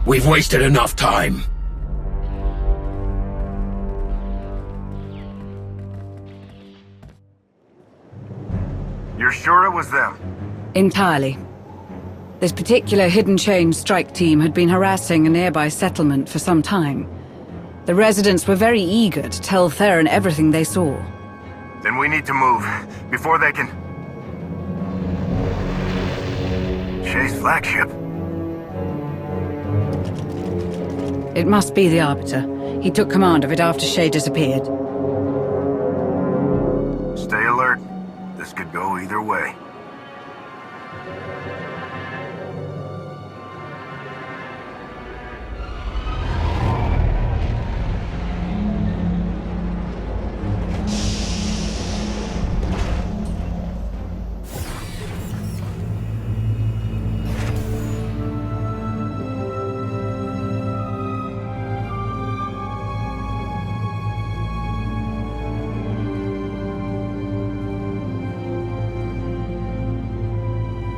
We've wasted enough time. You're sure it was them? Entirely. This particular hidden chain strike team had been harassing a nearby settlement for some time. The residents were very eager to tell Theron everything they saw. Then we need to move, before they can... Shay's flagship. It must be the Arbiter. He took command of it after Shay disappeared. Stay alert. This could go either way.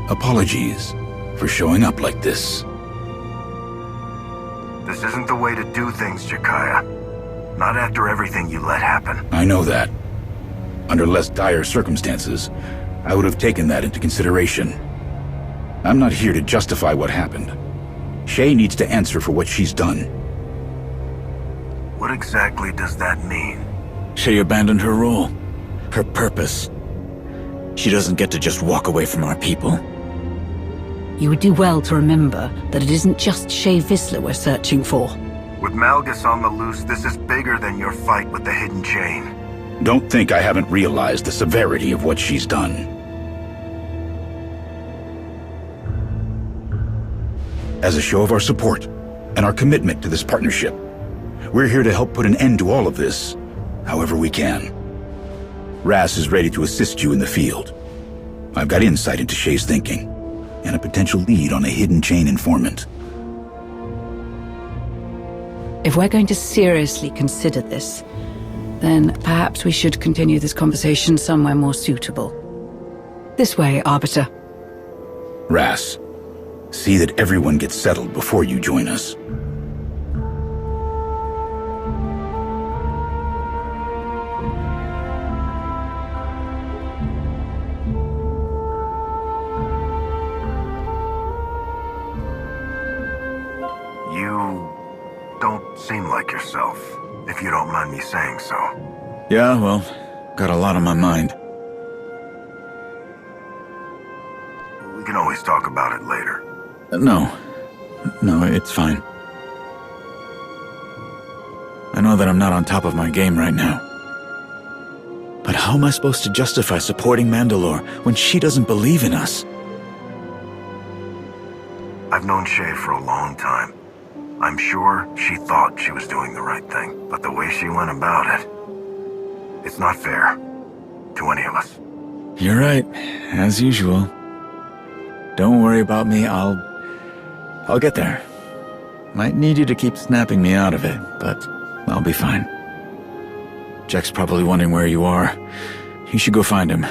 Apologies for showing up like this. This isn't the way to do things, Jakaya. Not after everything you let happen. I know that. Under less dire circumstances, I would have taken that into consideration. I'm not here to justify what happened. Shay needs to answer for what she's done. What exactly does that mean? Shay abandoned her role, her purpose. She doesn't get to just walk away from our people. You would do well to remember that it isn't just Shay Vizsla we're searching for. With Malgus on the loose, this is bigger than your fight with the hidden chain. Don't think I haven't realized the severity of what she's done. As a show of our support and our commitment to this partnership, we're here to help put an end to all of this, however we can. Ras is ready to assist you in the field. I've got insight into Shay's thinking, and a potential lead on a hidden chain informant. If we're going to seriously consider this, then perhaps we should continue this conversation somewhere more suitable. This way, Arbiter. Ras, see that everyone gets settled before you join us. You don't seem like yourself, if you don't mind me saying so. Yeah, well, got a lot on my mind. We can always talk about it later. No, it's fine. I know that I'm not on top of my game right now. But how am I supposed to justify supporting Mandalore when she doesn't believe in us? I've known Shay for a long time. I'm sure she thought she was doing the right thing, but the way she went about it, it's not fair to any of us. You're right, as usual. Don't worry about me, I'll get there. Might need you to keep snapping me out of it, but I'll be fine. Jack's probably wondering where you are. You should go find him,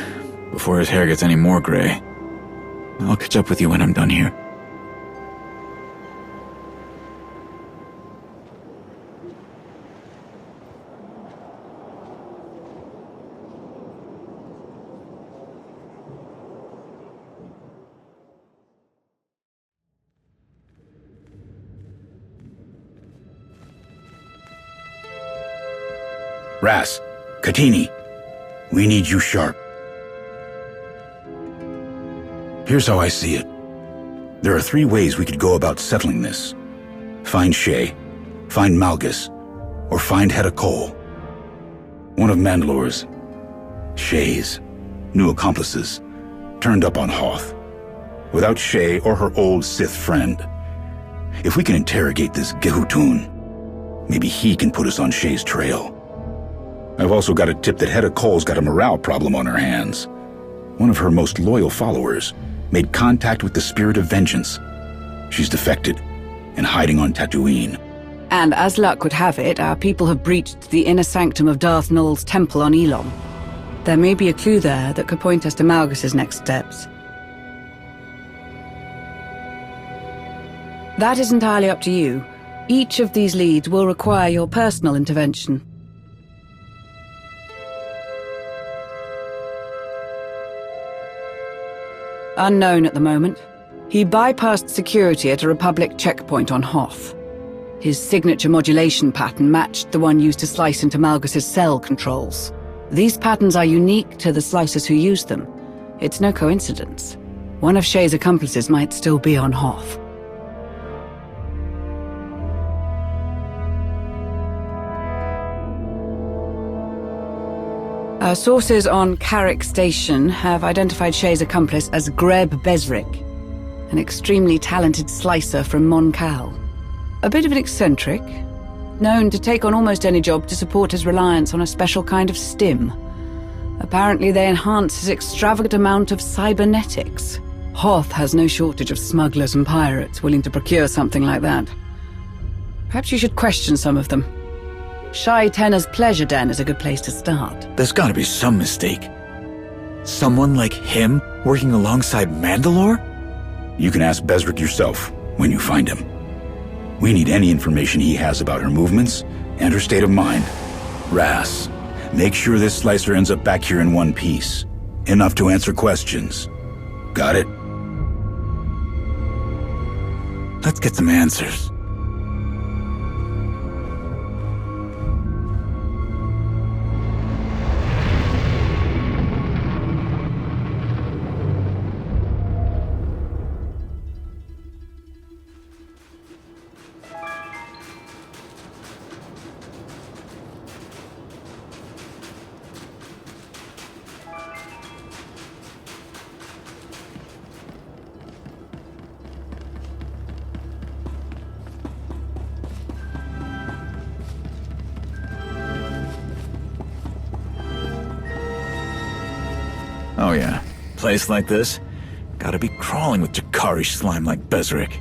before his hair gets any more gray. I'll catch up with you when I'm done here. Ras, Katini, we need you sharp. Here's how I see it. There are 3 ways we could go about settling this. Find Shay, find Malgus, or find Hedda Cole. One of Mandalore's, Shay's, new accomplices, turned up on Hoth. Without Shay or her old Sith friend. If we can interrogate this Gehutun, maybe he can put us on Shay's trail. I've also got a tip that Hedda Cole's got a morale problem on her hands. One of her most loyal followers made contact with the Spirit of Vengeance. She's defected and hiding on Tatooine. And as luck would have it, our people have breached the inner sanctum of Darth Nul's temple on Elon. There may be a clue there that could point us to Malgus's next steps. That is entirely up to you. Each of these leads will require your personal intervention. Unknown at the moment. He bypassed security at a Republic checkpoint on Hoth. His signature modulation pattern matched the one used to slice into Malgus's cell controls. These patterns are unique to the slicers who use them. It's no coincidence. One of Shay's accomplices might still be on Hoth. Our sources on Carrick Station have identified Shay's accomplice as Greb Besrick, an extremely talented slicer from Mon Cal. A bit of an eccentric, known to take on almost any job to support his reliance on a special kind of stim. Apparently they enhance his extravagant amount of cybernetics. Hoth has no shortage of smugglers and pirates willing to procure something like that. Perhaps you should question some of them. Shai Tenner's Pleasure Den is a good place to start. There's gotta be some mistake. Someone like him working alongside Mandalore? You can ask Besrick yourself when you find him. We need any information he has about her movements and her state of mind. Ras, make sure this slicer ends up back here in one piece. Enough to answer questions. Got it? Let's get some answers. Oh yeah, place like this, gotta be crawling with Jakari slime like Besrick.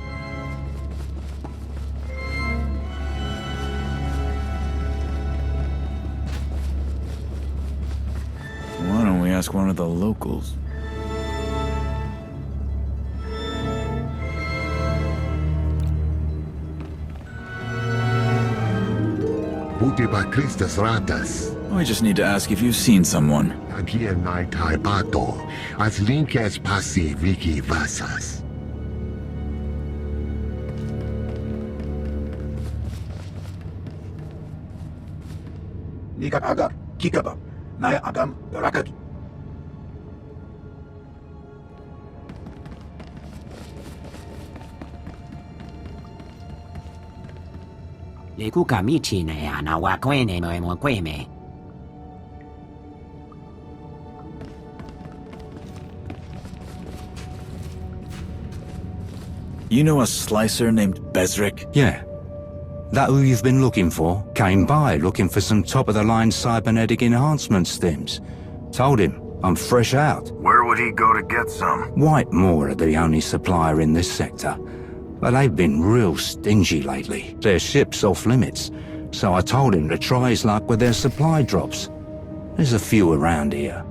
Why don't we ask one of the locals? We just need to ask if you've seen someone. As link as passive wiki vasas. Aga, Kikaba, Naya Agam, Barakat. You know a slicer named Besrick? Yeah. That who you've been looking for came by looking for some top-of-the-line cybernetic enhancement stims. Told him I'm fresh out. Where would he go to get some? Whitemore are the only supplier in this sector. But they've been real stingy lately. Their ship's off limits. So I told him to try his luck with their supply drops. There's a few around here.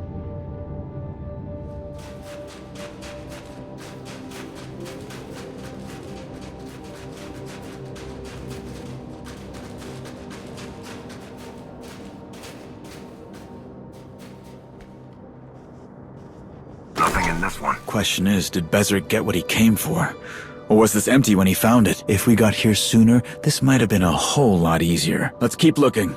Nothing in this one. Question is, did Besrick get what he came for? Or was this empty when he found it? If we got here sooner, this might have been a whole lot easier. Let's keep looking.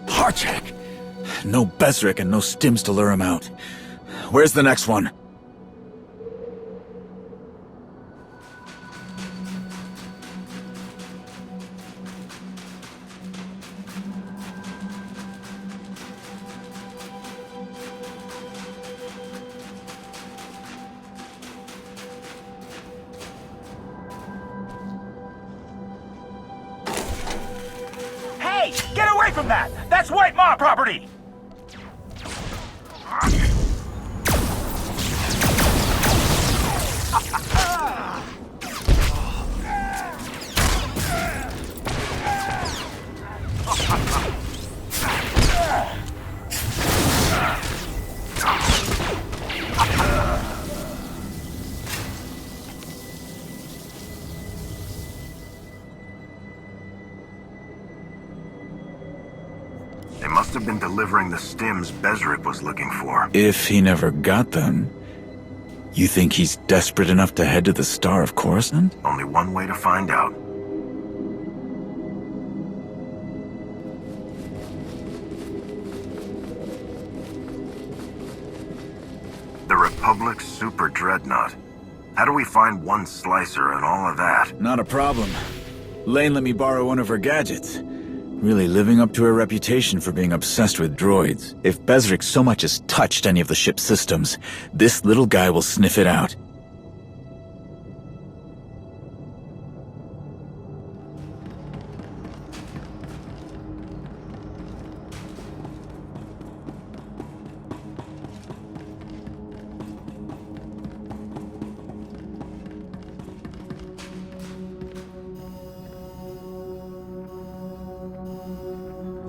Harchek! No Besrick and no stims to lure him out. Where's the next one? Hey! Get away from that! That's White Maw property! must have been delivering the stims Bezric was looking for. If he never got them, you think he's desperate enough to head to the Star of Coruscant? Only one way to find out. The Republic's super dreadnought. How do we find one slicer and all of that? Not a problem. Lane let me borrow one of her gadgets. Really living up to her reputation for being obsessed with droids. If Bezric so much as touched any of the ship's systems, this little guy will sniff it out.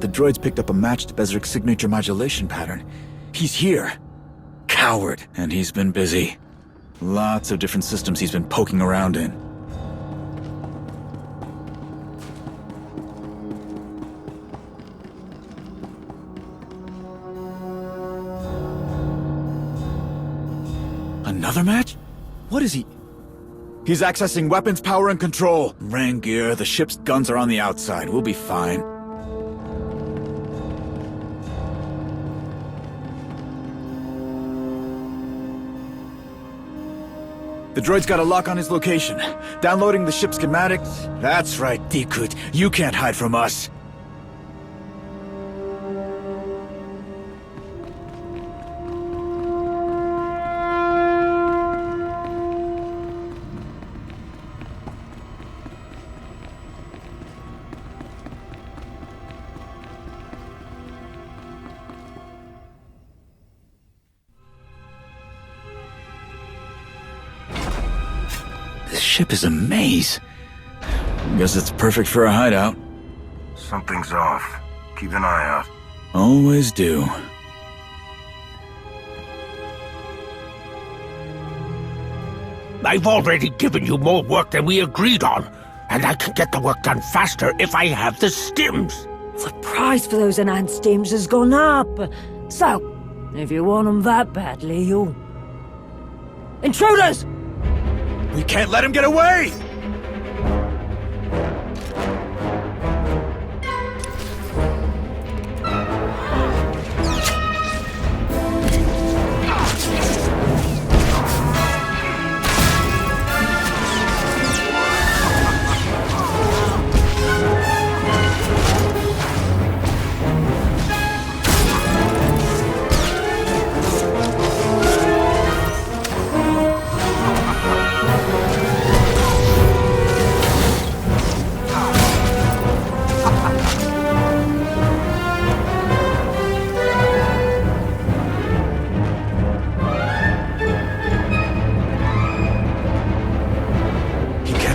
The droids picked up a match to Bezric's signature modulation pattern. He's here. Coward. And he's been busy. Lots of different systems he's been poking around in. Another match? What is he? He's accessing weapons power and control. Rangear, the ship's guns are on the outside. We'll be fine. The droid's got a lock on his location. Downloading the ship's schematics. That's right, Dikut. You can't hide from us. This ship is a maze. Guess it's perfect for a hideout. Something's off. Keep an eye out. Always do. I've already given you more work than we agreed on, and I can get the work done faster if I have the stims. The price for those enhanced stims has gone up. So, if you want them that badly, you'll... Intruders! We can't let him get away!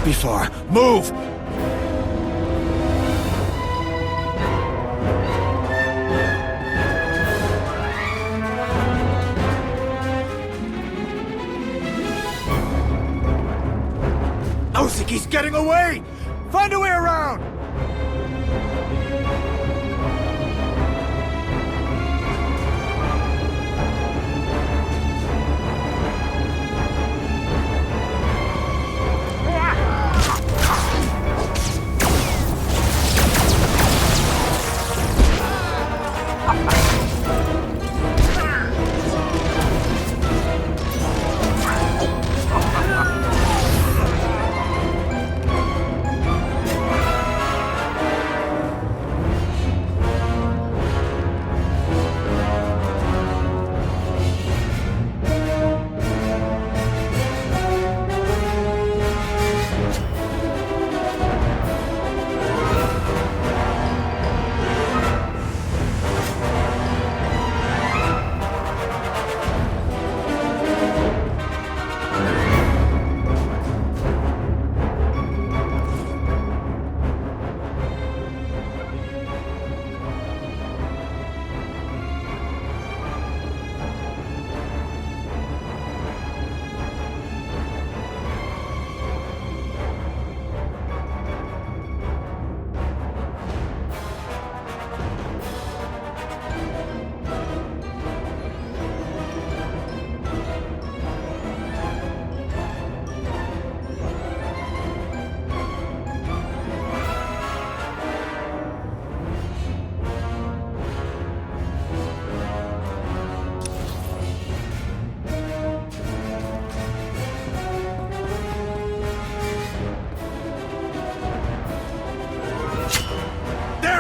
Be far. Move! He's getting away! Find a way around!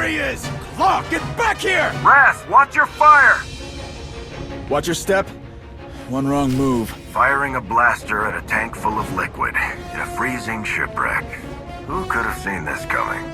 There he is! Claw, get back here! Wrath, watch your fire! Watch your step. One wrong move. Firing a blaster at a tank full of liquid in a freezing shipwreck. Who could have seen this coming?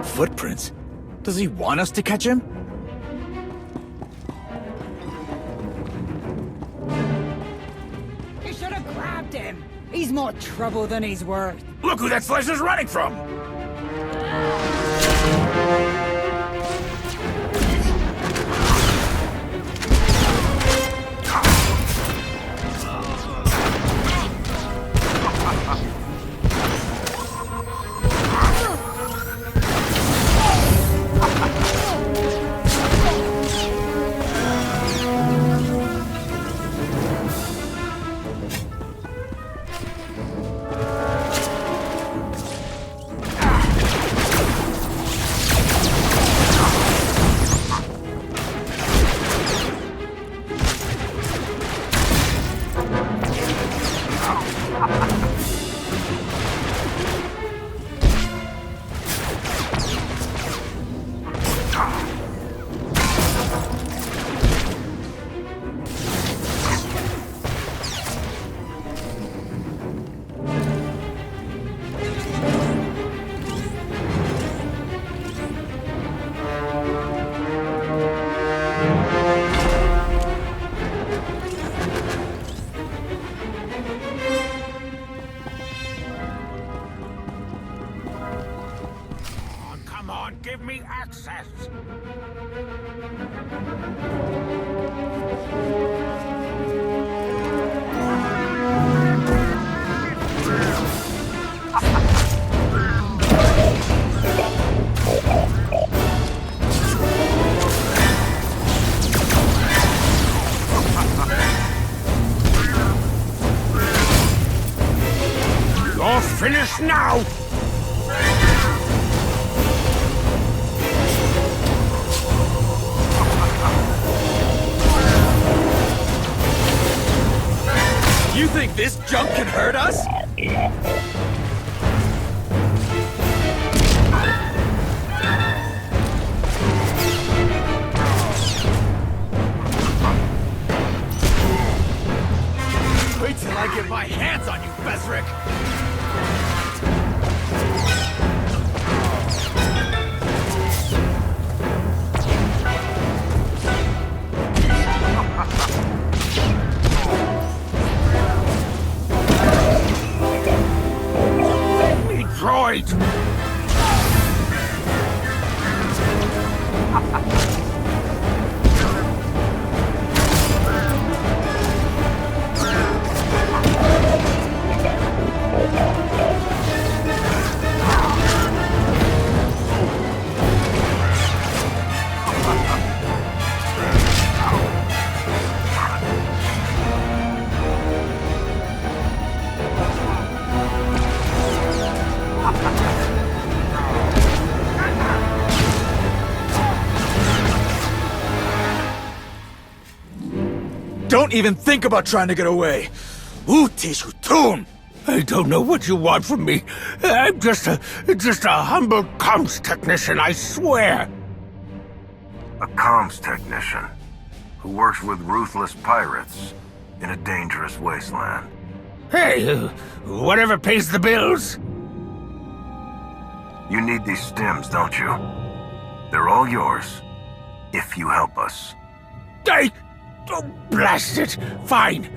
Footprints? Does he want us to catch him? You should have grabbed him. He's more trouble than he's worth. Look who that slicer's running from! Give me access! You're finished now! You think this junk can hurt us? Wait till I get my hands on you, Besrick! Droid! Don't even think about trying to get away. SWTOR! I don't know what you want from me. I'm just a humble comms technician, I swear. A comms technician who works with ruthless pirates in a dangerous wasteland. Hey, whatever pays the bills. You need these stims, don't you? They're all yours, if you help us. Oh, blast it. Fine.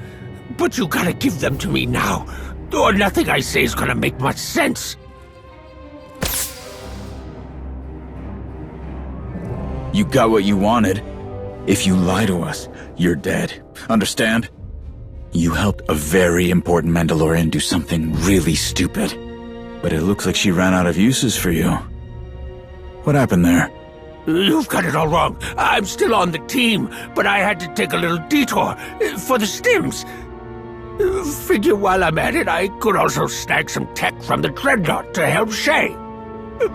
But you gotta give them to me now, or nothing I say is gonna make much sense. You got what you wanted. If you lie to us, you're dead. Understand? You helped a very important Mandalorian do something really stupid. But it looks like she ran out of uses for you. What happened there? You've got it all wrong. I'm still on the team, but I had to take a little detour for the stims. Figure while I'm at it, I could also snag some tech from the Dreadnought to help Shay.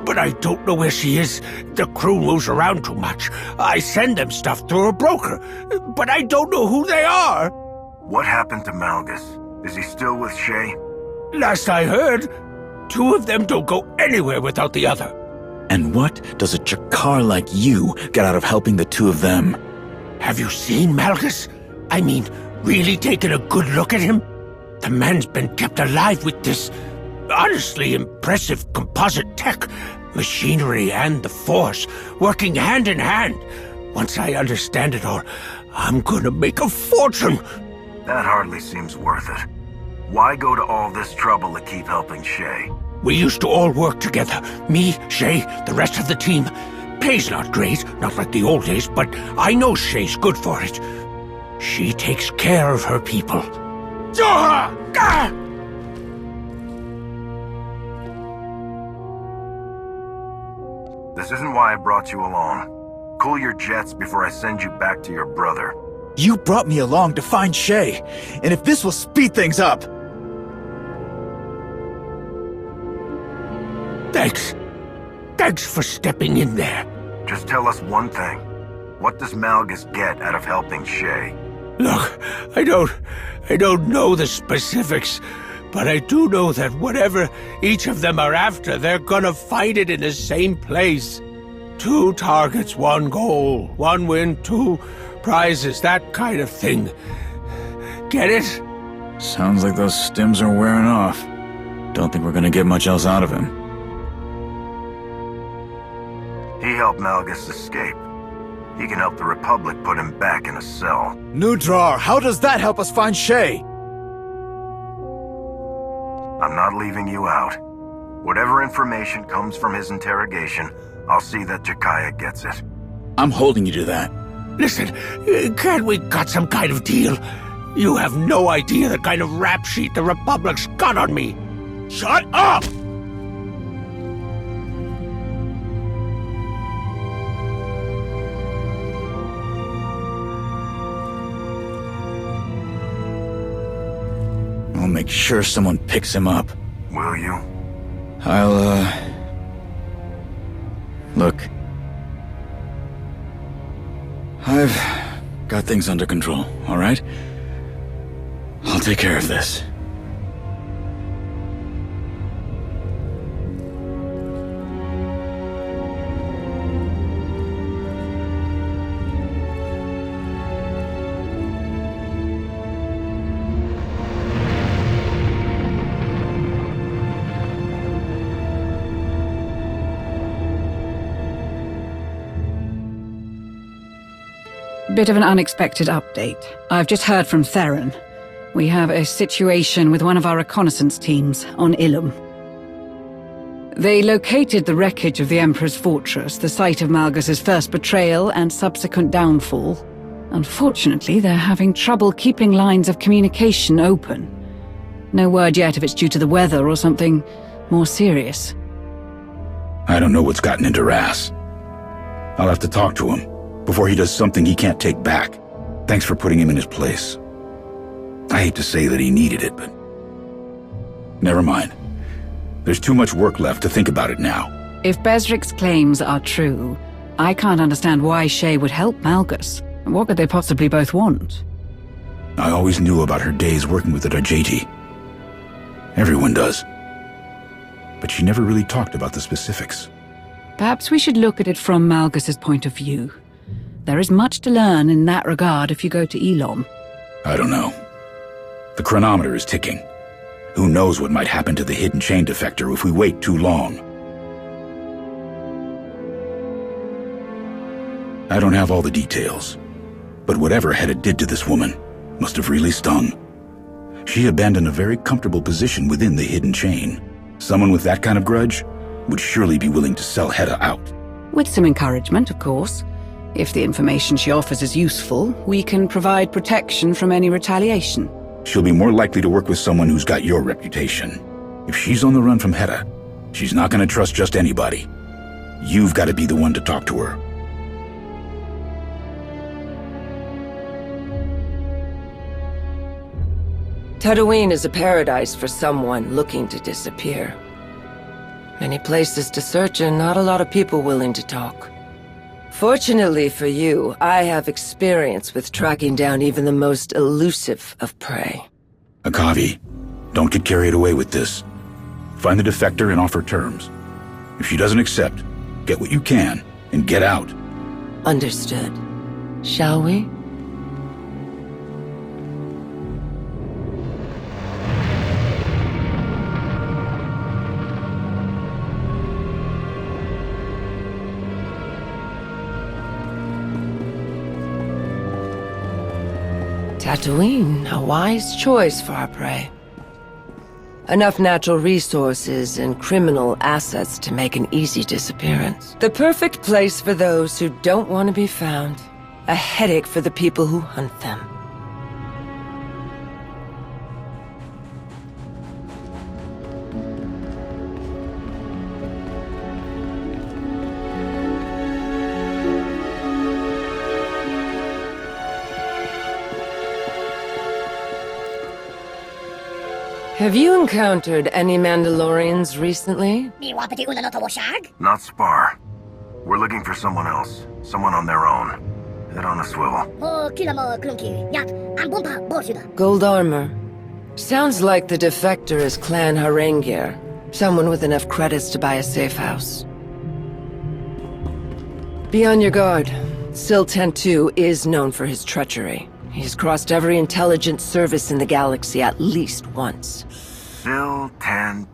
But I don't know where she is. The crew moves around too much. I send them stuff through a broker, but I don't know who they are. What happened to Malgus? Is he still with Shay? Last I heard, two of them don't go anywhere without the other. And what does a Jakar like you get out of helping the two of them? Have you seen Malgus? I mean, really taken a good look at him? The man's been kept alive with this honestly impressive composite tech, machinery and the Force, working hand in hand. Once I understand it all, I'm gonna make a fortune. That hardly seems worth it. Why go to all this trouble to keep helping Shay? We used to all work together. Me, Shay, the rest of the team. Pay's not great, not like the old days, but I know Shay's good for it. She takes care of her people. This isn't why I brought you along. Cool your jets before I send you back to your brother. You brought me along to find Shay, and if this will speed things up... Thanks. Thanks for stepping in there. Just tell us one thing. What does Malgus get out of helping Shay? Look, I don't know the specifics, but I do know that whatever each of them are after, they're gonna find it in the same place. 2 targets, 1 goal, 1 win, 2 prizes, that kind of thing. Get it? Sounds like those stims are wearing off. Don't think we're gonna get much else out of him. He helped Malgus escape. He can help the Republic put him back in a cell. Nutrar, how does that help us find Shay? I'm not leaving you out. Whatever information comes from his interrogation, I'll see that Jakaya gets it. I'm holding you to that. Listen, can't we got some kind of deal? You have no idea the kind of rap sheet the Republic's got on me. Shut up! I'll make sure someone picks him up. Will you? Look. I've got things under control, all right? I'll take care of this. Bit of an unexpected update. I've just heard from Theron. We have a situation with one of our reconnaissance teams on Ilum. They located the wreckage of the Emperor's fortress, the site of Malgus's first betrayal and subsequent downfall. Unfortunately, they're having trouble keeping lines of communication open. No word yet if it's due to the weather or something more serious. I don't know what's gotten into Ras. I'll have to talk to him before he does something he can't take back. Thanks for putting him in his place. I hate to say that he needed it, but... never mind. There's too much work left to think about it now. If Bezric's claims are true, I can't understand why Shay would help Malgus. What could they possibly both want? I always knew about her days working with the Dajeti. Everyone does. But she never really talked about the specifics. Perhaps we should look at it from Malgus's point of view. There is much to learn in that regard if you go to Elom. I don't know. The chronometer is ticking. Who knows what might happen to the hidden chain defector if we wait too long? I don't have all the details, but whatever Hedda did to this woman must have really stung. She abandoned a very comfortable position within the hidden chain. Someone with that kind of grudge would surely be willing to sell Hedda out. With some encouragement, of course. If the information she offers is useful, we can provide protection from any retaliation. She'll be more likely to work with someone who's got your reputation. If she's on the run from Hedda, she's not going to trust just anybody. You've got to be the one to talk to her. Tatooine is a paradise for someone looking to disappear. Many places to search and not a lot of people willing to talk. Fortunately for you, I have experience with tracking down even the most elusive of prey. Akavi, don't get carried away with this. Find the defector and offer terms. If she doesn't accept, get what you can and get out. Understood. Shall we? Tatooine, a wise choice for our prey. Enough natural resources and criminal assets to make an easy disappearance. The perfect place for those who don't want to be found. A headache for the people who hunt them. Have you encountered any Mandalorians recently? Not Spar. We're looking for someone else. Someone on their own. Head on a swivel. Gold armor. Sounds like the defector is Clan Harengier. Someone with enough credits to buy a safe house. Be on your guard. Sil 10-2 is known for his treachery. He's crossed every intelligence service in the galaxy at least once. Sil 10-2.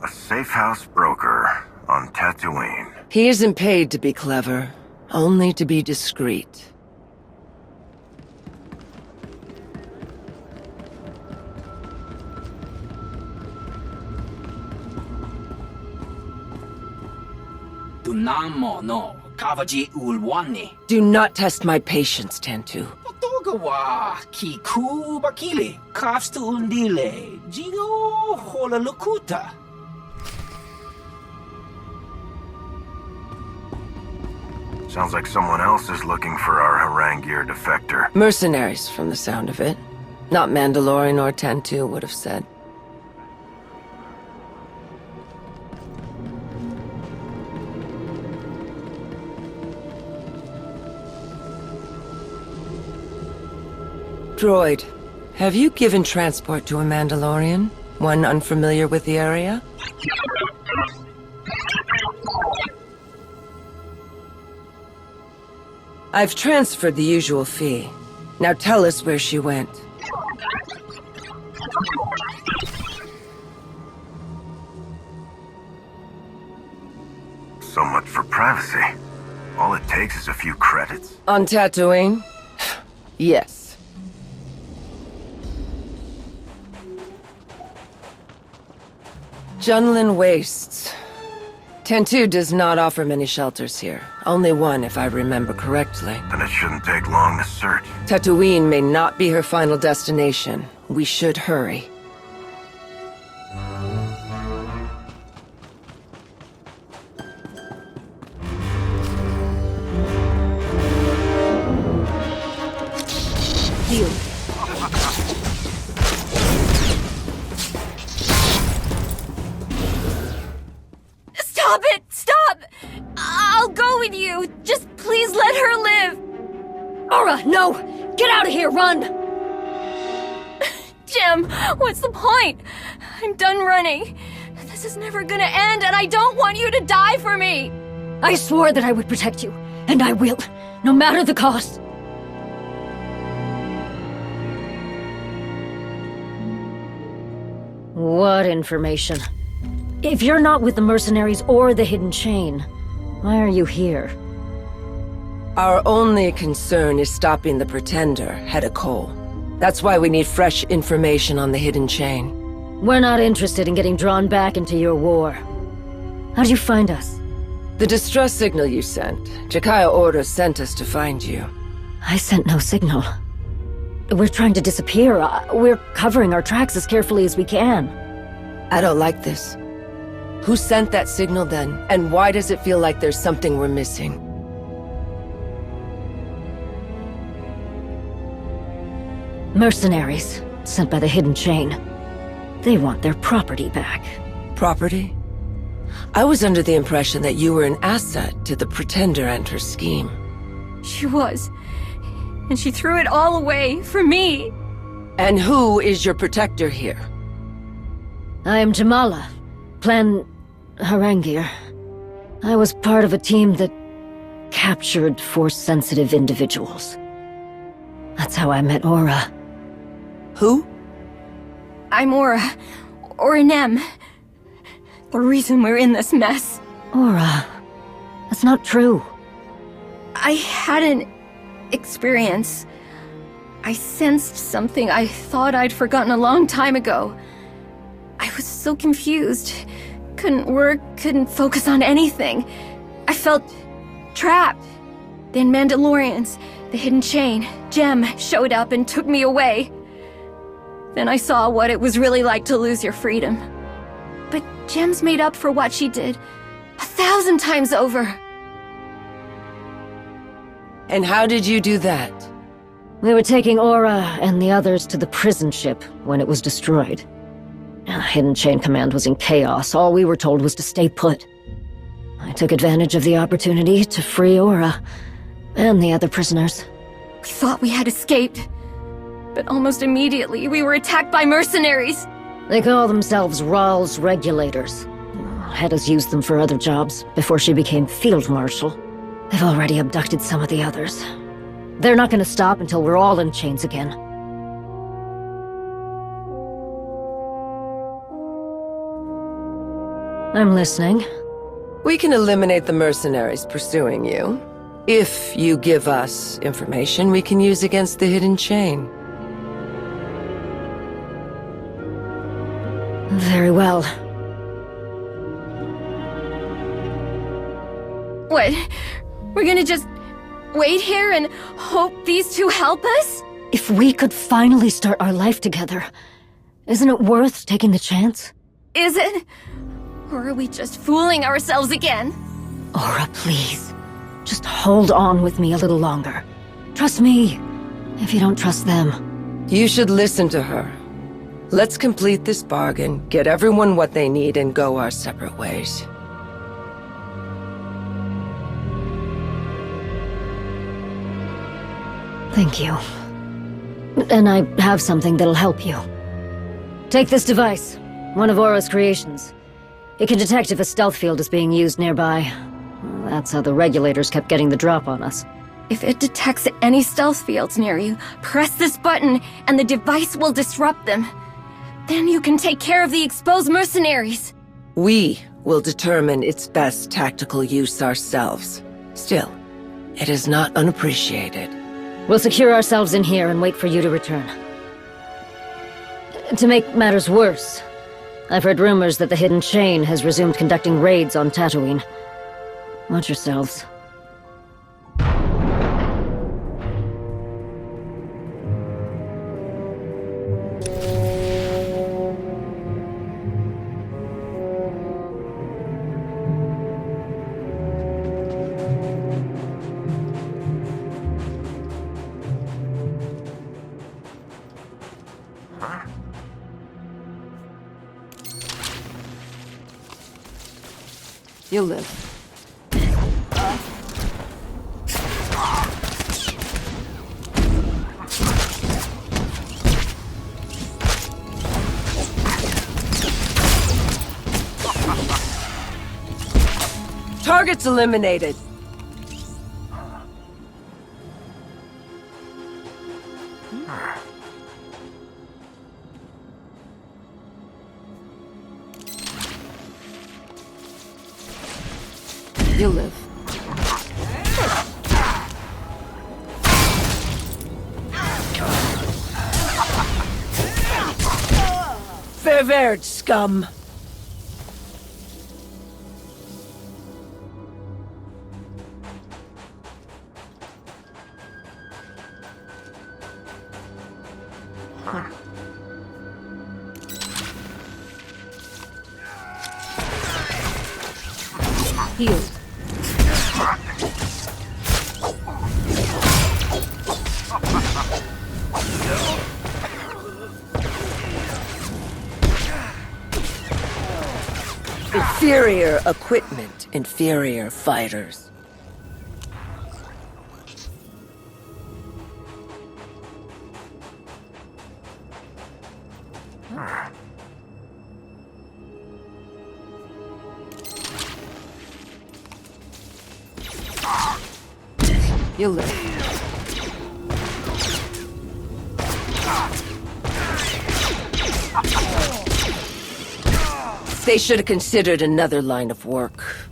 A safe house broker on Tatooine. He isn't paid to be clever, only to be discreet. Do not test my patience, 10-2. Sounds like someone else is looking for our Harangier defector. Mercenaries, from the sound of it. Not Mandalorian or 10-2 would have said. Droid, have you given transport to a Mandalorian? One unfamiliar with the area? I've transferred the usual fee. Now tell us where she went. So much for privacy. All it takes is a few credits. On Tatooine? Yes. Junlin Wastes. 10-2 does not offer many shelters here. Only one, if I remember correctly. Then it shouldn't take long to search. Tatooine may not be her final destination. We should hurry. Deal. Stop it! Stop! I'll go with you. Just please let her live. Aura, no! Get out of here, run! Jim, what's the point? I'm done running. This is never gonna end, and I don't want you to die for me. I swore that I would protect you, and I will, no matter the cost. What information? If you're not with the mercenaries or the Hidden Chain, why are you here? Our only concern is stopping the Pretender, Hedda Cole. That's why we need fresh information on the Hidden Chain. We're not interested in getting drawn back into your war. How'd you find us? The distress signal you sent. Jakaya Order sent us to find you. I sent no signal. We're trying to disappear. We're covering our tracks as carefully as we can. I don't like this. Who sent that signal then? And why does it feel like there's something we're missing? Mercenaries, sent by the Hidden Chain. They want their property back. Property? I was under the impression that you were an asset to the Pretender and her scheme. She was. And she threw it all away for me. And who is your protector here? I am Jamala, Plan Harangir. I was part of a team that captured Force-sensitive individuals. That's how I met Aura. Who? I'm Aura. Or Nem. The reason we're in this mess. Aura. That's not true. I had an experience. I sensed something I thought I'd forgotten a long time ago. I was so confused. Couldn't work, couldn't focus on anything. I felt trapped. Then Mandalorians, the Hidden Chain, Jem showed up and took me away. Then I saw what it was really like to lose your freedom. But Jem's made up for what she did 1,000 times over. And how did you do that? We were taking Aura and the others to the prison ship when it was destroyed. Hidden Chain Command was in chaos. All we were told was to stay put. I took advantage of the opportunity to free Aura and the other prisoners. We thought we had escaped. But almost immediately, we were attacked by mercenaries. They call themselves Ral's Regulators. Hedda's used them for other jobs before she became Field Marshal. They've already abducted some of the others. They're not gonna stop until we're all in chains again. I'm listening. We can eliminate the mercenaries pursuing you. If you give us information we can use against the Hidden Chain. Very well. What? We're gonna just wait here and hope these two help us? If we could finally start our life together, isn't it worth taking the chance? Is it? Or are we just fooling ourselves again? Aura, please. Just hold on with me a little longer. Trust me, if you don't trust them. You should listen to her. Let's complete this bargain, get everyone what they need, and go our separate ways. Thank you. And I have something that'll help you. Take this device, one of Aura's creations. It can detect if a stealth field is being used nearby. That's how the Regulators kept getting the drop on us. If it detects any stealth fields near you, press this button and the device will disrupt them. Then you can take care of the exposed mercenaries. We will determine its best tactical use ourselves. Still, it is not unappreciated. We'll secure ourselves in here and wait for you to return. To make matters worse, I've heard rumors that the Hidden Chain has resumed conducting raids on Tatooine. Watch yourselves. You'll live. Targets eliminated. You'll live. Ververd, scum! Heal. Inferior equipment, inferior fighters. You'll live. They should have considered another line of work.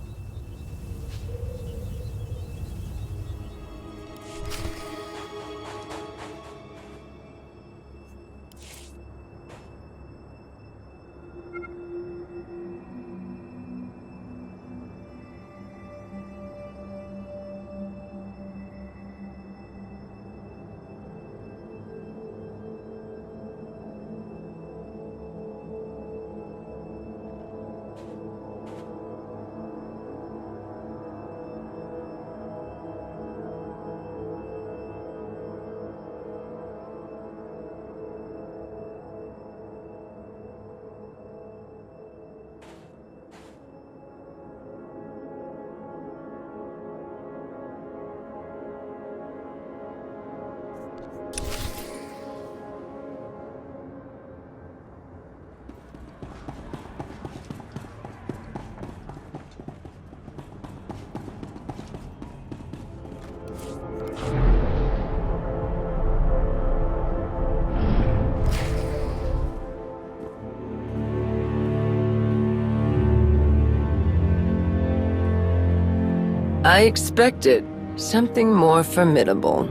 I expected something more formidable.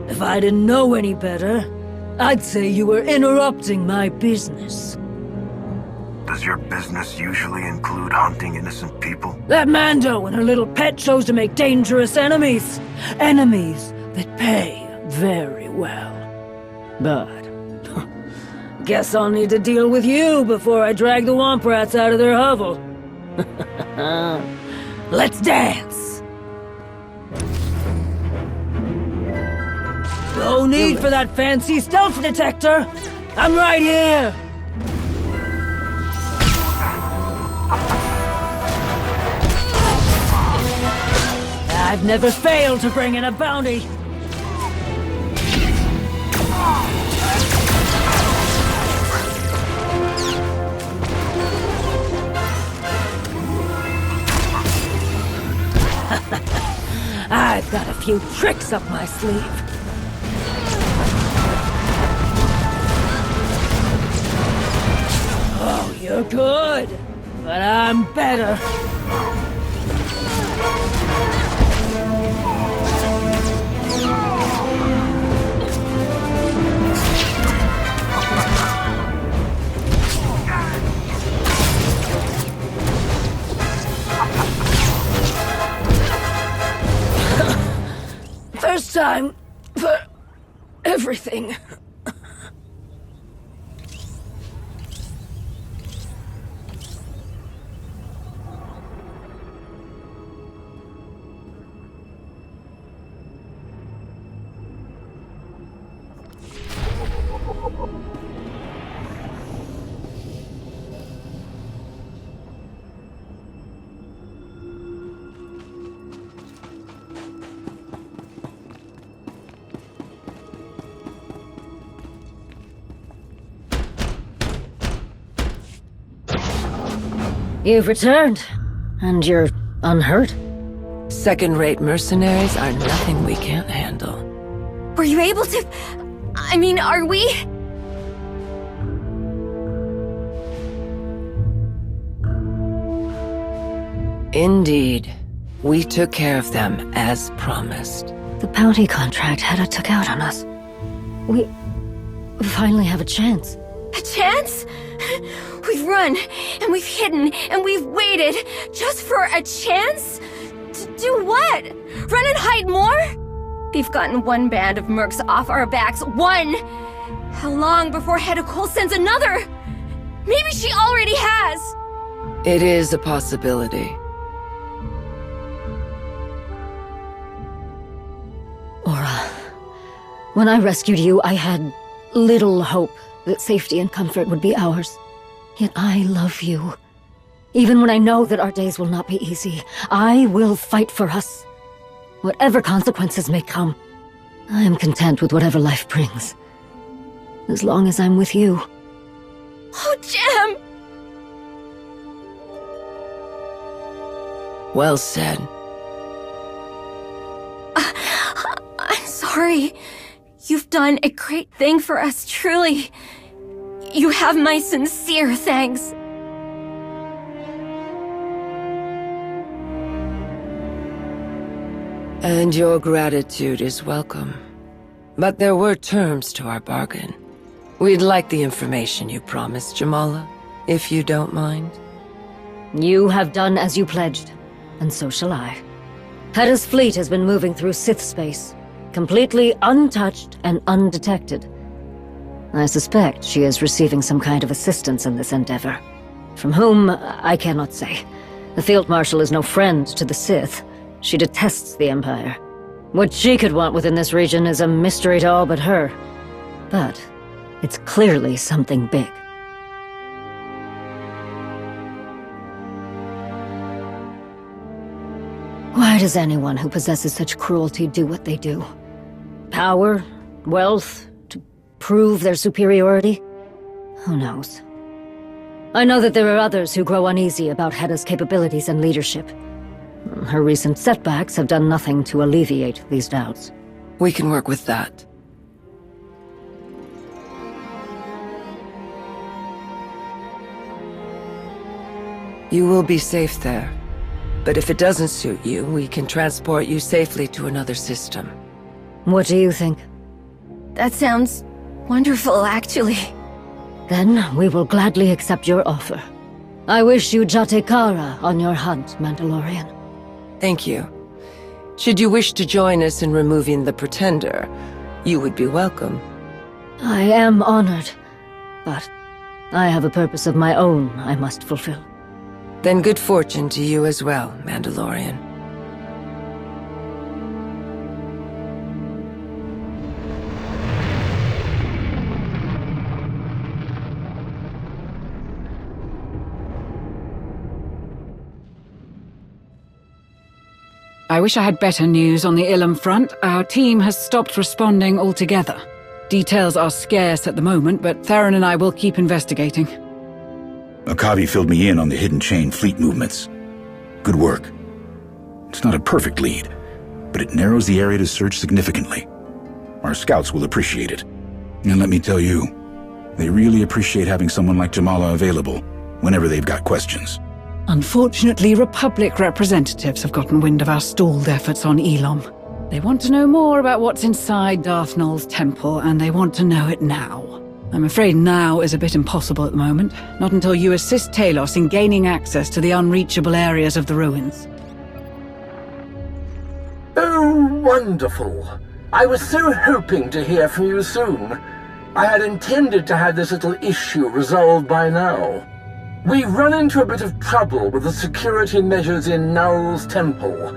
If I didn't know any better, I'd say you were interrupting my business. Does your business usually include hunting innocent people? That Mando and her little pet chose to make dangerous enemies. Enemies that pay very well. But guess I'll need to deal with you before I drag the Womp Rats out of their hovel. Let's dance! No need for that fancy stealth detector! I'm right here! I've never failed to bring in a bounty! I've got a few tricks up my sleeve. Oh, you're good, but I'm better. First time for everything. You've returned, and you're unhurt. Second-rate mercenaries are nothing we can't handle. Were you able to... I mean, are we... Indeed. We took care of them, as promised. The bounty contract Hedda took out on us. We finally have a chance. A chance? We've run, and we've hidden, and we've waited, just for a chance? To do what? Run and hide more? They've gotten one band of mercs off our backs. One! How long before Hedda Cole sends another? Maybe she already has! It is a possibility. Aura, when I rescued you, I had little hope that safety and comfort would be ours. Yet I love you. Even when I know that our days will not be easy, I will fight for us. Whatever consequences may come, I am content with whatever life brings. As long as I'm with you. Oh, Jim! Well said. I'm sorry. You've done a great thing for us, truly. You have my sincere thanks. And your gratitude is welcome. But there were terms to our bargain. We'd like the information you promised, Jamala, if you don't mind. You have done as you pledged, and so shall I. Hedda's fleet has been moving through Sith space, completely untouched and undetected. I suspect she is receiving some kind of assistance in this endeavor. From whom, I cannot say. The Field Marshal is no friend to the Sith. She detests the Empire. What she could want within this region is a mystery to all but her. But it's clearly something big. Why does anyone who possesses such cruelty do what they do? Power? Wealth? To prove their superiority? Who knows? I know that there are others who grow uneasy about Hedda's capabilities and leadership. Her recent setbacks have done nothing to alleviate these doubts. We can work with that. You will be safe there. But if it doesn't suit you, we can transport you safely to another system. What do you think? That sounds wonderful, actually. Then we will gladly accept your offer. I wish you Jatekara on your hunt, Mandalorian. Thank you. Should you wish to join us in removing the Pretender, you would be welcome. I am honored, but I have a purpose of my own I must fulfill. Then good fortune to you as well, Mandalorian. I wish I had better news on the Ilum front. Our team has stopped responding altogether. Details are scarce at the moment, but Theron and I will keep investigating. Akavi filled me in on the hidden chain fleet movements. Good work. It's not a perfect lead, but it narrows the area to search significantly. Our scouts will appreciate it. And let me tell you, they really appreciate having someone like Jamala available whenever they've got questions. Unfortunately, Republic representatives have gotten wind of our stalled efforts on Ilum. They want to know more about what's inside Darth Nul's temple, and they want to know it now. I'm afraid now is a bit impossible at the moment, not until you assist Talos in gaining access to the unreachable areas of the ruins. Oh, wonderful. I was so hoping to hear from you soon. I had intended to have this little issue resolved by now. We've run into a bit of trouble with the security measures in Nul's temple.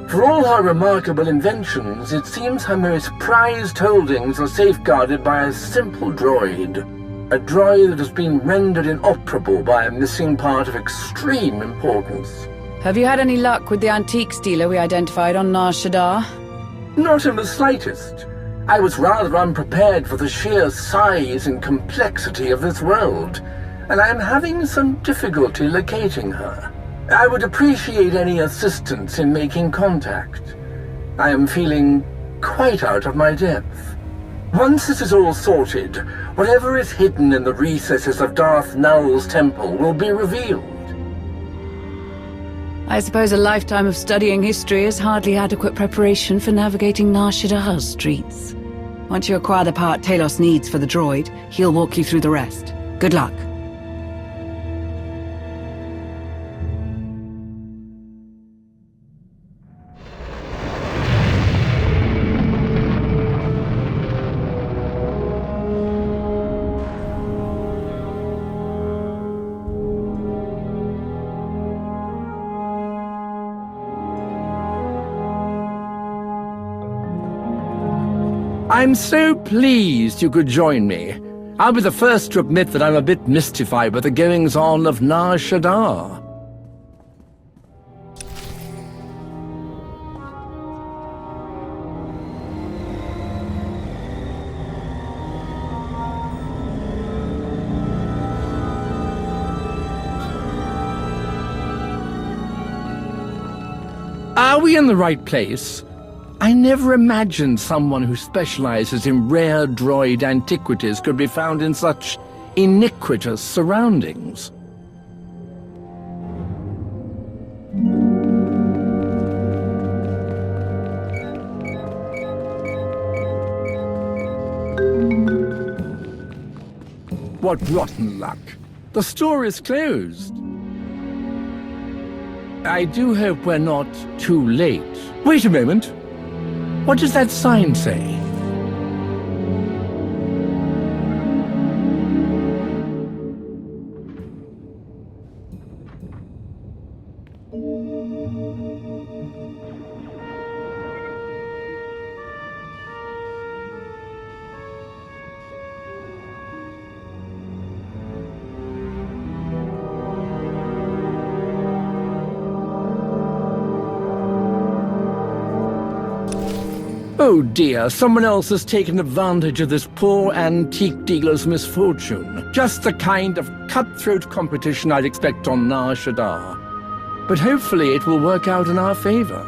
For all her remarkable inventions, it seems her most prized holdings are safeguarded by a simple droid. A droid that has been rendered inoperable by a missing part of extreme importance. Have you had any luck with the antiques dealer we identified on Nar Shaddaa? Not in the slightest. I was rather unprepared for the sheer size and complexity of this world, and I am having some difficulty locating her. I would appreciate any assistance in making contact. I am feeling quite out of my depth. Once this is all sorted, whatever is hidden in the recesses of Darth Nul's temple will be revealed. I suppose a lifetime of studying history is hardly adequate preparation for navigating Nar Shaddah's streets. Once you acquire the part Talos needs for the droid, he'll walk you through the rest. Good luck. I'm so pleased you could join me. I'll be the first to admit that I'm a bit mystified by the goings-on of Nar Shaddaa. Are we in the right place? I never imagined someone who specializes in rare droid antiquities could be found in such iniquitous surroundings. What rotten luck. The store is closed. I do hope we're not too late. Wait a moment. What does that sign say? Oh dear, someone else has taken advantage of this poor antique dealer's misfortune. Just the kind of cutthroat competition I'd expect on Nar Shaddaa. But hopefully it will work out in our favor.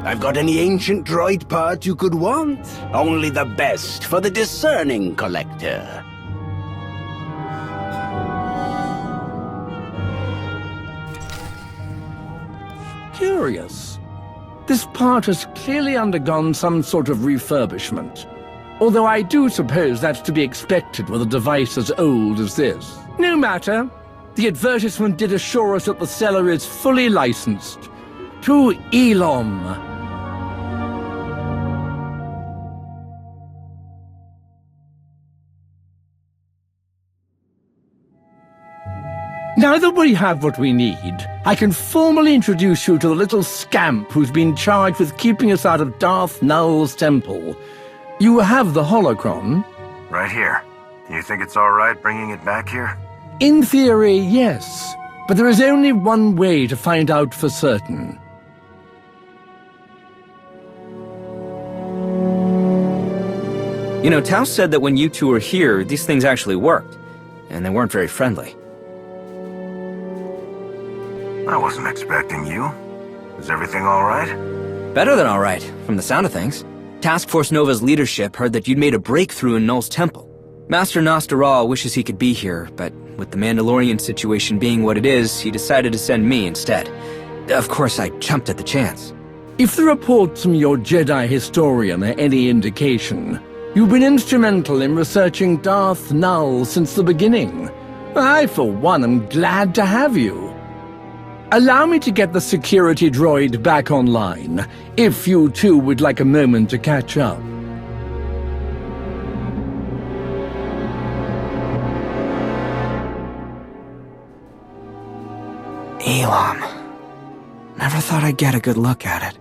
I've got any ancient droid part you could want. Only the best for the discerning collector. Curious. This part has clearly undergone some sort of refurbishment. Although I do suppose that's to be expected with a device as old as this. No matter. The advertisement did assure us that the seller is fully licensed. To Elom. Now that we have what we need, I can formally introduce you to the little scamp who's been charged with keeping us out of Darth Null's temple. You have the holocron. Right here. You think it's all right bringing it back here? In theory, yes. But there is only one way to find out for certain. You know, Tao said that when you two were here, these things actually worked. And they weren't very friendly. I wasn't expecting you. Is everything all right? Better than all right, from the sound of things. Task Force Nova's leadership heard that you'd made a breakthrough in Null's temple. Master Nostaral wishes he could be here, but with the Mandalorian situation being what it is, he decided to send me instead. Of course, I jumped at the chance. If the reports from your Jedi historian are any indication, you've been instrumental in researching Darth Null since the beginning. I, for one, am glad to have you. Allow me to get the security droid back online, if you two would like a moment to catch up. Elom. Never thought I'd get a good look at it.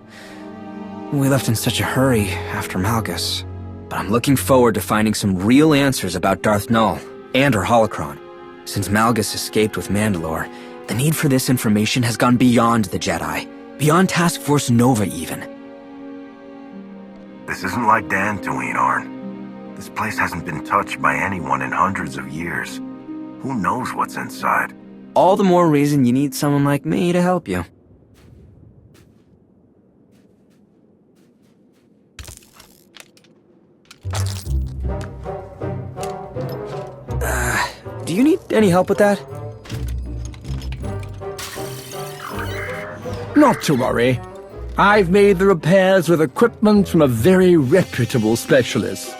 We left in such a hurry after Malgus. But I'm looking forward to finding some real answers about Darth Null and her holocron. Since Malgus escaped with Mandalore, the need for this information has gone beyond the Jedi. Beyond Task Force Nova, even. This isn't like Dantooine, Arn. This place hasn't been touched by anyone in hundreds of years. Who knows what's inside? All the more reason you need someone like me to help you. Do you need any help with that? Not to worry. I've made the repairs with equipment from a very reputable specialist.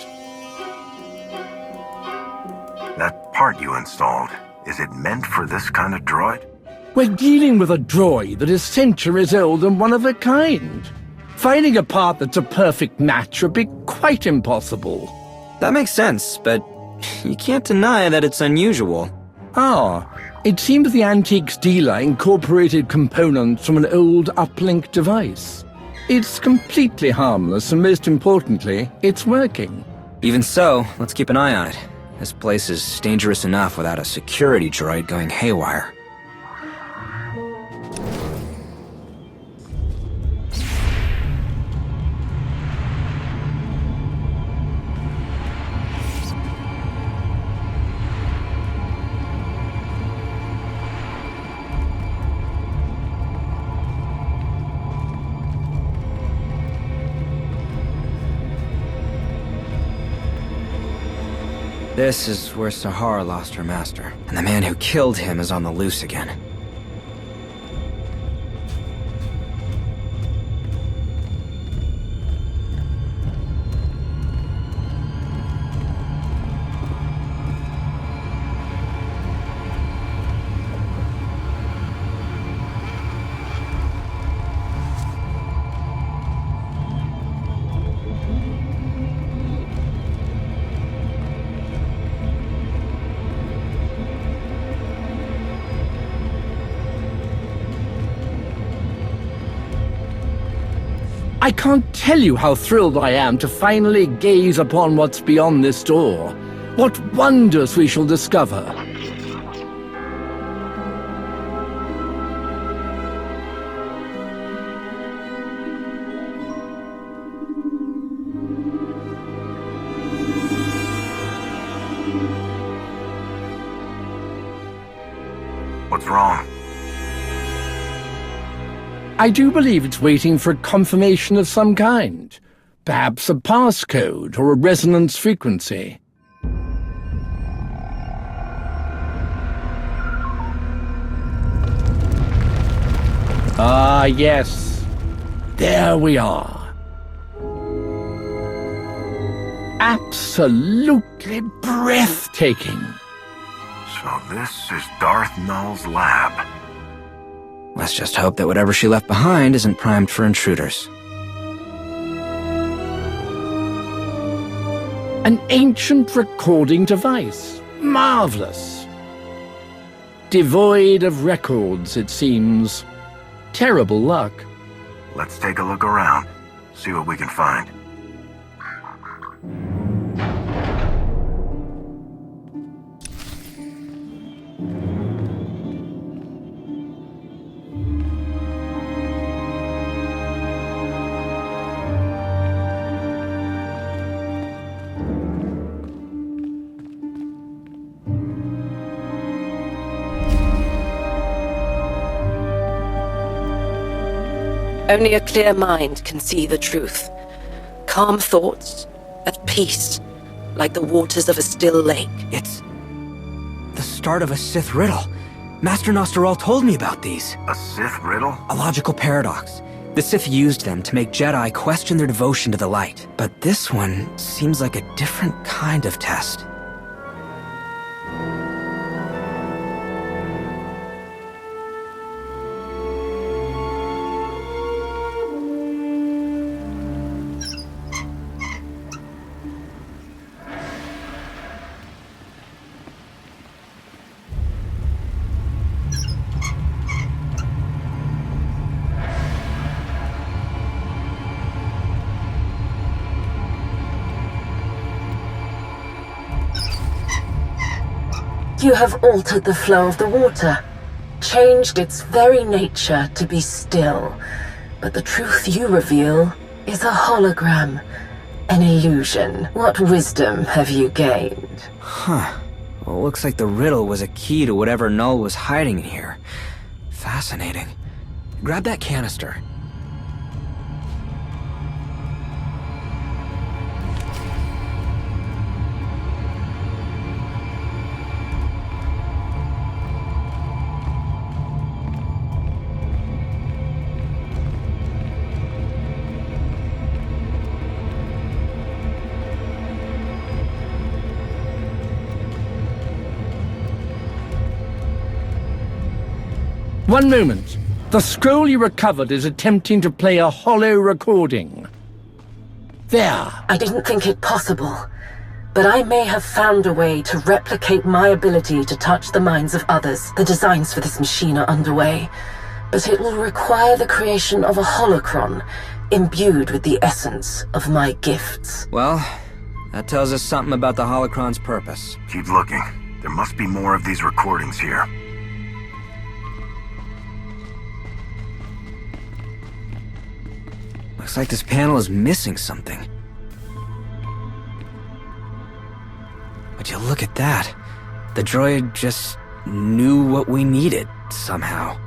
That part you installed, is it meant for this kind of droid? We're dealing with a droid that is centuries old and one of a kind. Finding a part that's a perfect match would be quite impossible. That makes sense, but you can't deny that it's unusual. Ah, it seems the antiques dealer incorporated components from an old uplink device. It's completely harmless, and most importantly, it's working. Even so, let's keep an eye on it. This place is dangerous enough without a security droid going haywire. This is where Sahara lost her master, and the man who killed him is on the loose again. I can't tell you how thrilled I am to finally gaze upon what's beyond this door. What wonders we shall discover. What's wrong? I do believe it's waiting for a confirmation of some kind. Perhaps a passcode or a resonance frequency. Ah, yes. There we are. Absolutely breathtaking. So this is Darth Null's lab. Let's just hope that whatever she left behind isn't primed for intruders. An ancient recording device. Marvelous. Devoid of records, it seems. Terrible luck. Let's take a look around, see what we can find. Only a clear mind can see the truth. Calm thoughts, at peace, like the waters of a still lake. It's the start of a Sith riddle. Master Nostral told me about these. A Sith riddle? A logical paradox. The Sith used them to make Jedi question their devotion to the light. But this one seems like a different kind of test. You have altered the flow of the water, changed its very nature to be still. But the truth you reveal is a hologram, an illusion. What wisdom have you gained? Huh. Well, it looks like the riddle was a key to whatever Null was hiding in here. Fascinating. Grab that canister. One moment. The scroll you recovered is attempting to play a hollow recording. There. I didn't think it possible, but I may have found a way to replicate my ability to touch the minds of others. The designs for this machine are underway, but it will require the creation of a holocron imbued with the essence of my gifts. Well, that tells us something about the holocron's purpose. Keep looking. There must be more of these recordings here. Looks like this panel is missing something. Would you look at that? The droid just knew what we needed, somehow.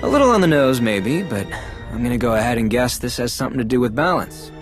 A little on the nose, maybe, but I'm gonna go ahead and guess this has something to do with balance.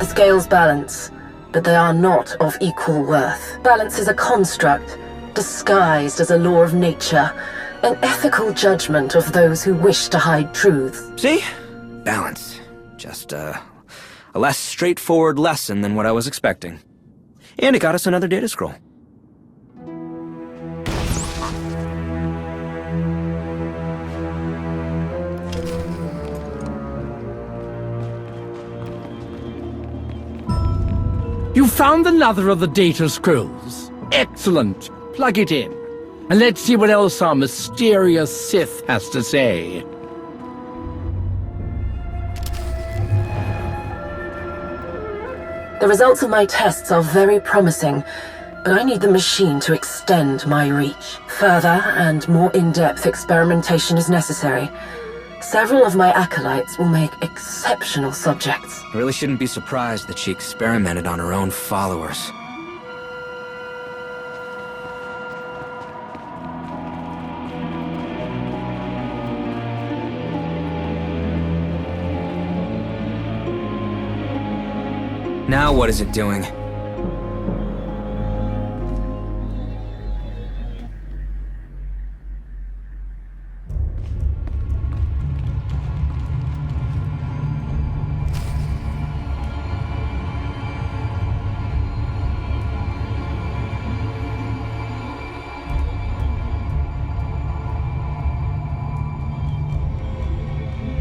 The scales balance, but they are not of equal worth. Balance is a construct, disguised as a law of nature, an ethical judgment of those who wish to hide truth. See? Balance. Just, a less straightforward lesson than what I was expecting. And it got us another data scroll. You found another of the data scrolls. Excellent. Plug it in. And let's see what else our mysterious Sith has to say. The results of my tests are very promising, but I need the machine to extend my reach. Further and more in-depth experimentation is necessary. Several of my acolytes will make exceptional subjects. I really shouldn't be surprised that she experimented on her own followers. Now what is it doing?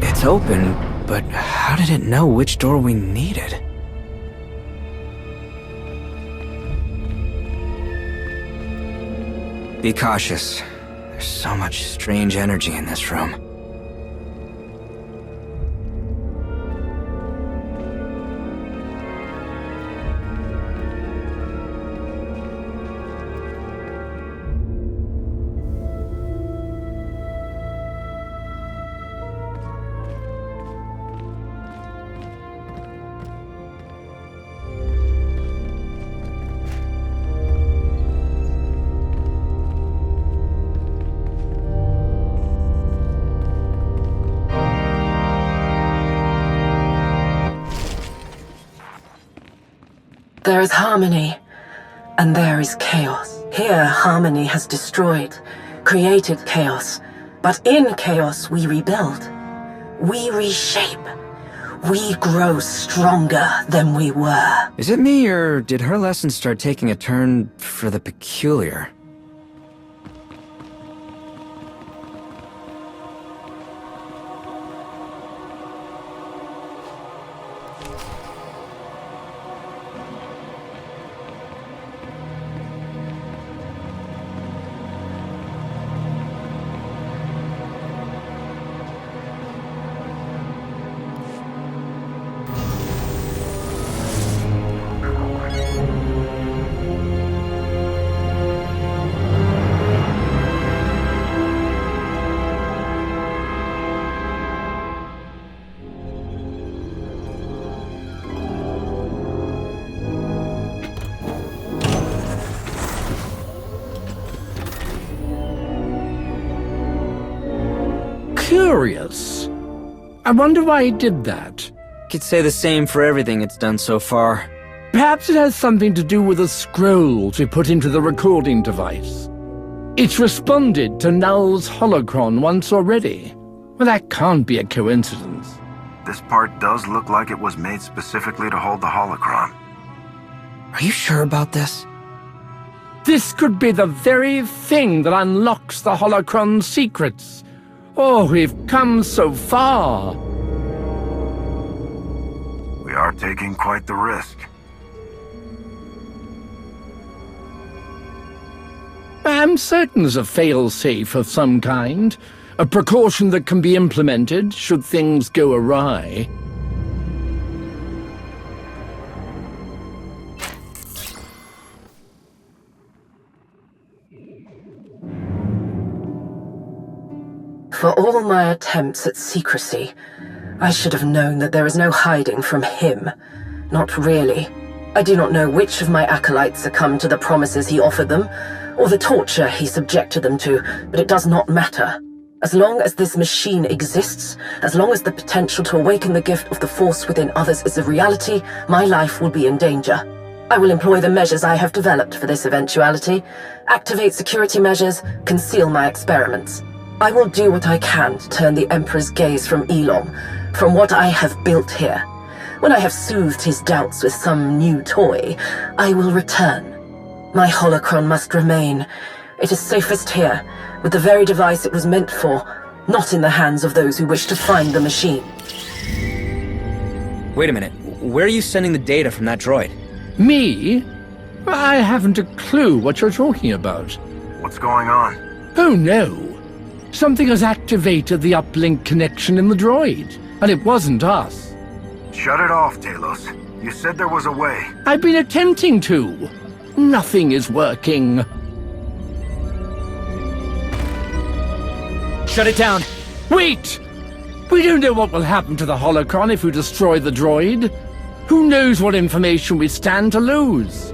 It's open, but how did it know which door we needed? Be cautious. There's so much strange energy in this room. There is harmony, and there is chaos. Here, harmony has destroyed, created chaos. But in chaos, we rebuild. We reshape. We grow stronger than we were. Is it me, or did her lessons start taking a turn for the peculiar? Curious. I wonder why he did that. Could say the same for everything it's done so far. Perhaps it has something to do with the scrolls we put into the recording device. It's responded to Null's holocron once already. Well, that can't be a coincidence. This part does look like it was made specifically to hold the holocron. Are you sure about this? This could be the very thing that unlocks the holocron's secrets. Oh, we've come so far. We are taking quite the risk. I'm certain there's a fail-safe of some kind. A precaution that can be implemented should things go awry. For all my attempts at secrecy, I should have known that there is no hiding from him. Not really. I do not know which of my acolytes succumbed to the promises he offered them, or the torture he subjected them to, but it does not matter. As long as this machine exists, as long as the potential to awaken the gift of the Force within others is a reality, my life will be in danger. I will employ the measures I have developed for this eventuality, activate security measures, conceal my experiments. I will do what I can to turn the Emperor's gaze from Elom, from what I have built here. When I have soothed his doubts with some new toy, I will return. My holocron must remain. It is safest here, with the very device it was meant for, not in the hands of those who wish to find the machine. Wait a minute. Where are you sending the data from that droid? Me? I haven't a clue what you're talking about. What's going on? Oh no. Something has activated the uplink connection in the droid, and it wasn't us. Shut it off, Talos. You said there was a way. I've been attempting to. Nothing is working. Shut it down. Wait! We don't know what will happen to the holocron if we destroy the droid. Who knows what information we stand to lose?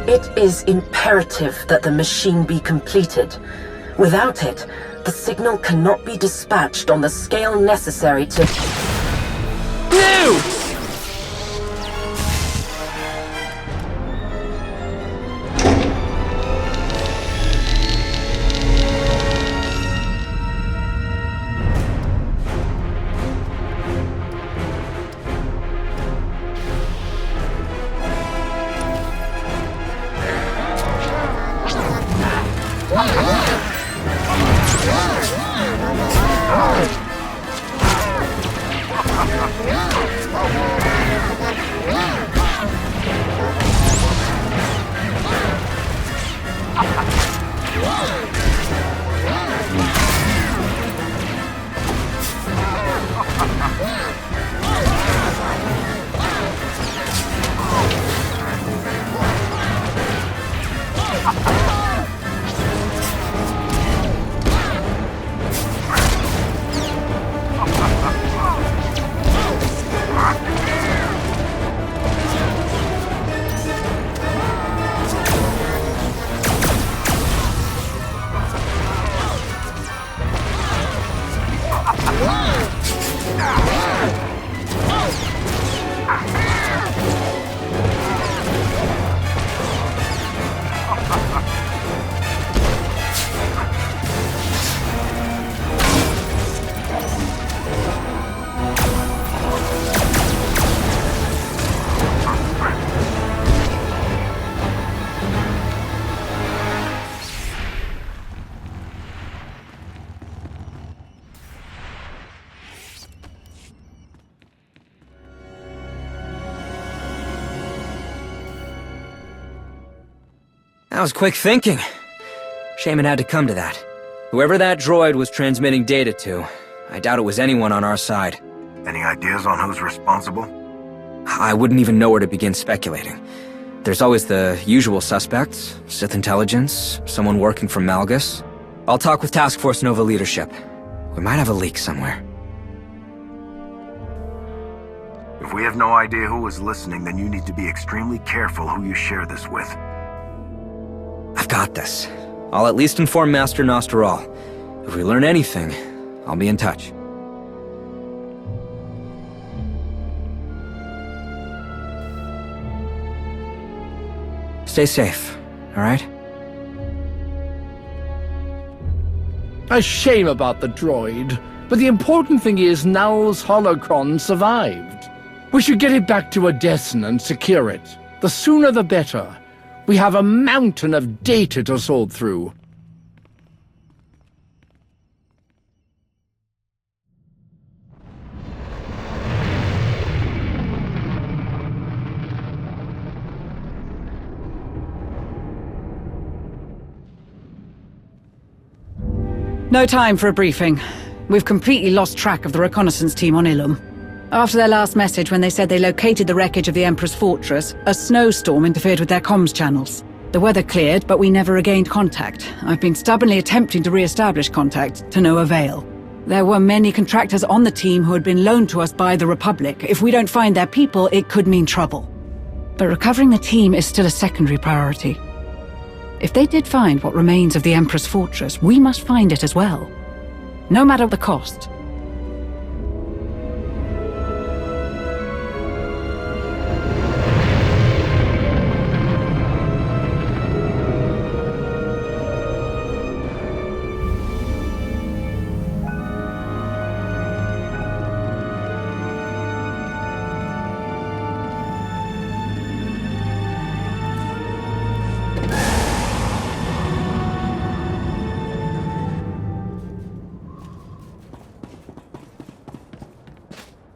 It is imperative that the machine be completed. Without it, the signal cannot be dispatched on the scale necessary to... No! That was quick thinking. Shaman had to come to that. Whoever that droid was transmitting data to, I doubt it was anyone on our side. Any ideas on who's responsible? I wouldn't even know where to begin speculating. There's always the usual suspects, Sith intelligence, someone working for Malgus. I'll talk with Task Force Nova leadership. We might have a leak somewhere. If we have no idea who is listening, then you need to be extremely careful who you share this with. I've got this. I'll at least inform Master Nostral. If we learn anything, I'll be in touch. Stay safe, alright? A shame about the droid, but the important thing is Null's holocron survived. We should get it back to Odessen and secure it. The sooner the better. We have a mountain of data to sort through. No time for a briefing. We've completely lost track of the reconnaissance team on Ilum. After their last message when they said they located the wreckage of the Emperor's fortress, a snowstorm interfered with their comms channels. The weather cleared, but we never regained contact. I've been stubbornly attempting to re-establish contact, to no avail. There were many contractors on the team who had been loaned to us by the Republic. If we don't find their people, it could mean trouble. But recovering the team is still a secondary priority. If they did find what remains of the Emperor's fortress, we must find it as well. No matter the cost.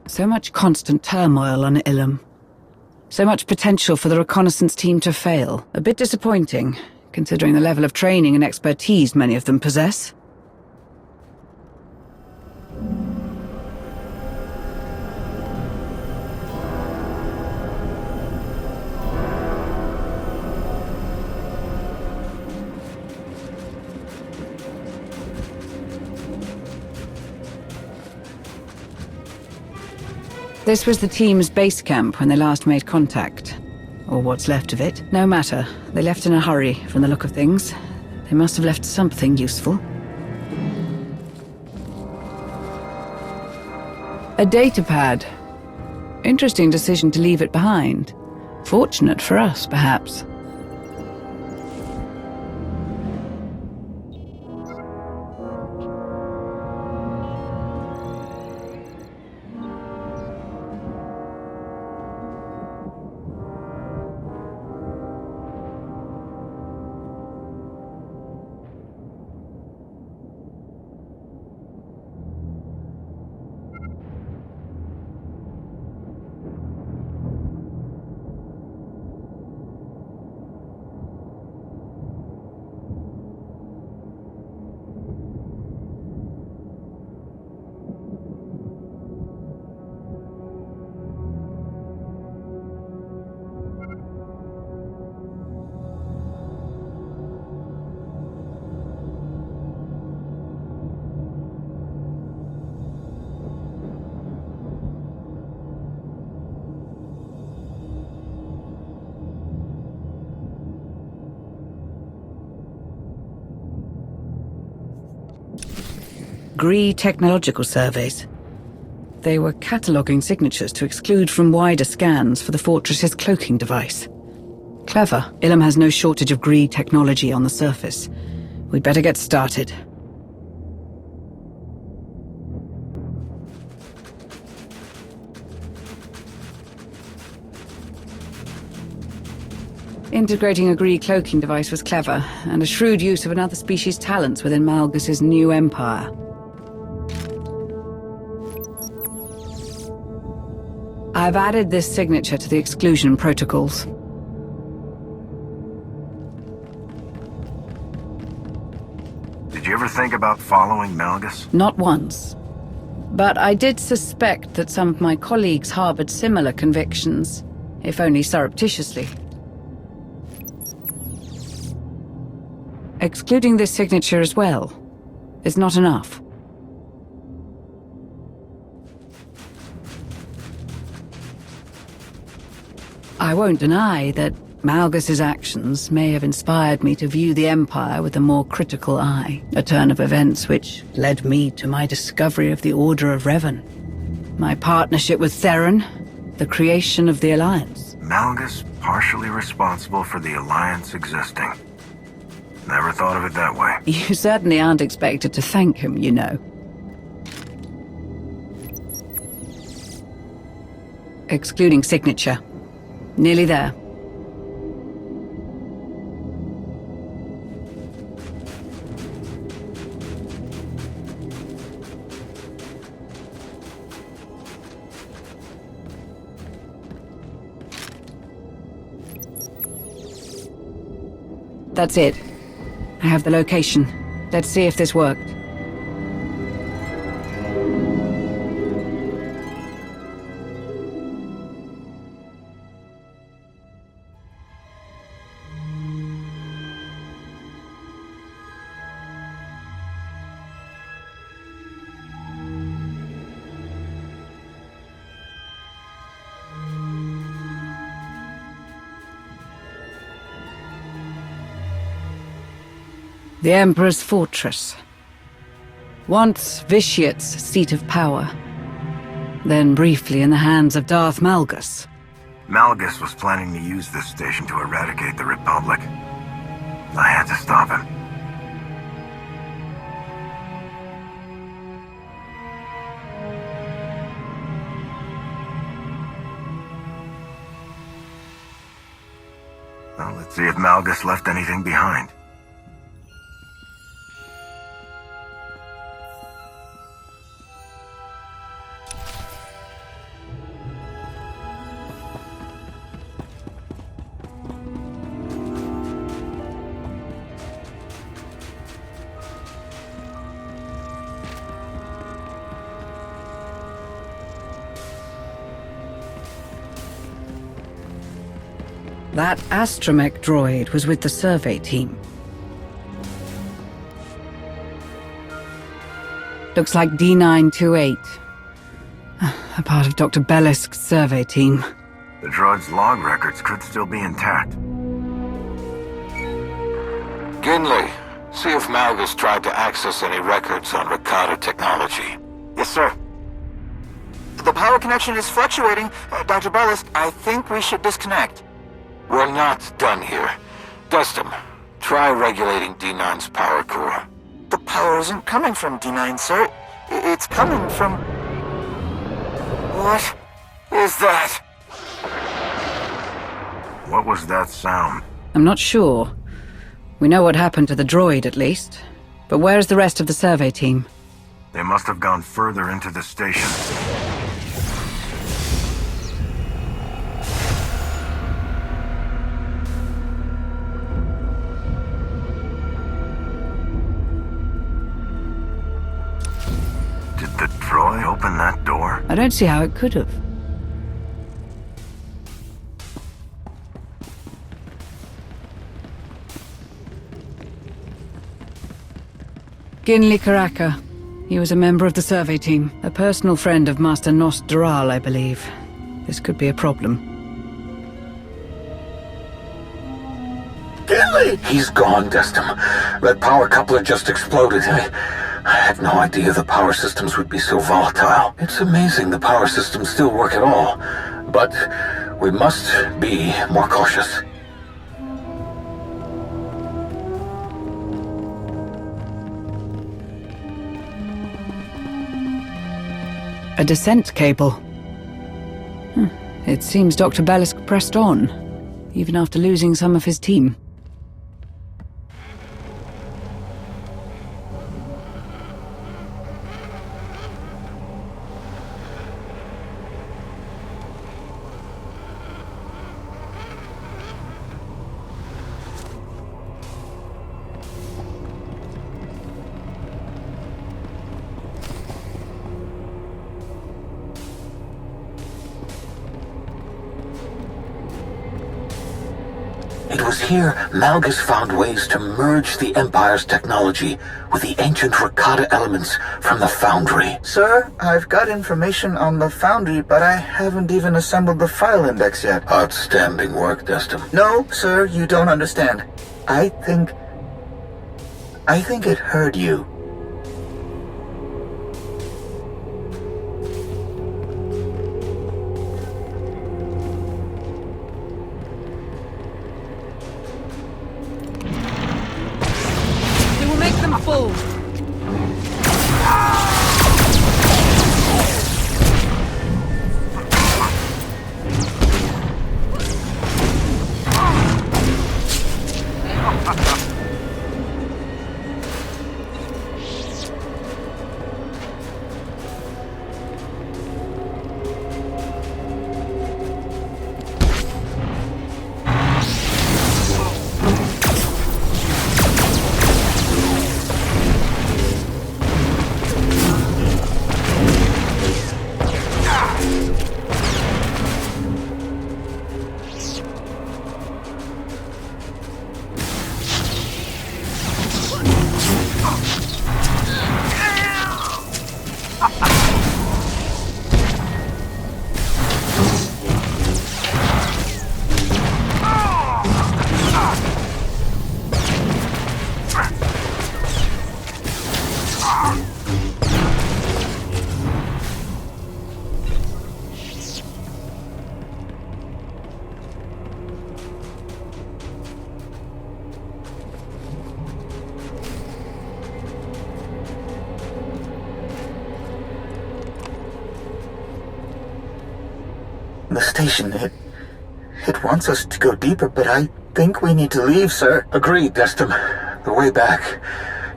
So much constant turmoil on Ilum. So much potential for the reconnaissance team to fail. A bit disappointing, considering the level of training and expertise many of them possess. This was the team's base camp when they last made contact. Or what's left of it. No matter. They left in a hurry, from the look of things. They must have left something useful. A datapad. Interesting decision to leave it behind. Fortunate for us, perhaps. Gree technological surveys. They were cataloguing signatures to exclude from wider scans for the fortress's cloaking device. Clever. Ilum has no shortage of Gree technology on the surface. We'd better get started. Integrating a Gree cloaking device was clever, and a shrewd use of another species' talents within Malgus's new empire. I've added this signature to the exclusion protocols. Did you ever think about following Malgus? Not once. But I did suspect that some of my colleagues harbored similar convictions, if only surreptitiously. Excluding this signature as well is not enough. I won't deny that Malgus's actions may have inspired me to view the Empire with a more critical eye, a turn of events which led me to my discovery of the Order of Revan, my partnership with Theron, the creation of the Alliance. Malgus partially responsible for the Alliance existing. Never thought of it that way. You certainly aren't expected to thank him, you know. Excluding signature. Nearly there. That's it. I have the location. Let's see if this worked. The Emperor's fortress. Once Vitiate's seat of power. Then briefly in the hands of Darth Malgus. Malgus was planning to use this station to eradicate the Republic. I had to stop him. Well, let's see if Malgus left anything behind. That astromech droid was with the survey team. Looks like D928. A part of Dr. Bellisk's survey team. The droid's log records could still be intact. Ginley, see if Malgus tried to access any records on Ricardo technology. Yes, sir. The power connection is fluctuating. Dr. Bellisk, I think we should disconnect. We're not done here. Dustin, try regulating D9's power core. The power isn't coming from D9, sir. It's coming from... What is that? What was that sound? I'm not sure. We know what happened to the droid, at least. But where's the rest of the survey team? They must have gone further into the station. Did the droid open that door? I don't see how it could have. Ginley Karaka. He was a member of the survey team. A personal friend of Master Nos Dural, I believe. This could be a problem. Ginley! He's gone, Destin. That power coupler just exploded. I had no idea the power systems would be so volatile. It's amazing the power systems still work at all. But we must be more cautious. A descent cable. It seems Dr. Bellisk pressed on, even after losing some of his team. It was here Malgus found ways to merge the Empire's technology with the ancient Rakata elements from the Foundry. Sir, I've got information on the Foundry, but I haven't even assembled the file index yet. Outstanding work, Destin. No, sir, you don't understand. I think it heard you. The station, it wants us to go deeper, but I think we need to leave, sir. Agreed, Destin. The way back,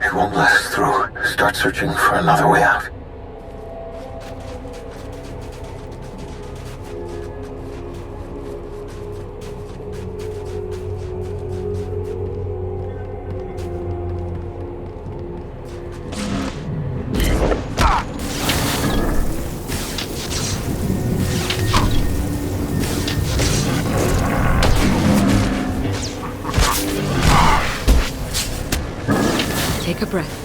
it won't let us through. Start searching for another way out. Take a breath.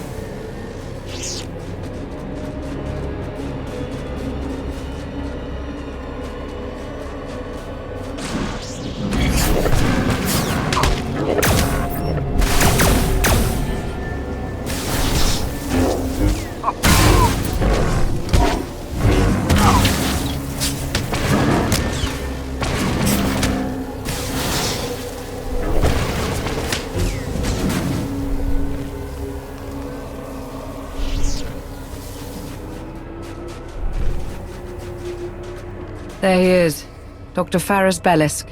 There he is, Dr. Faris Bellisk.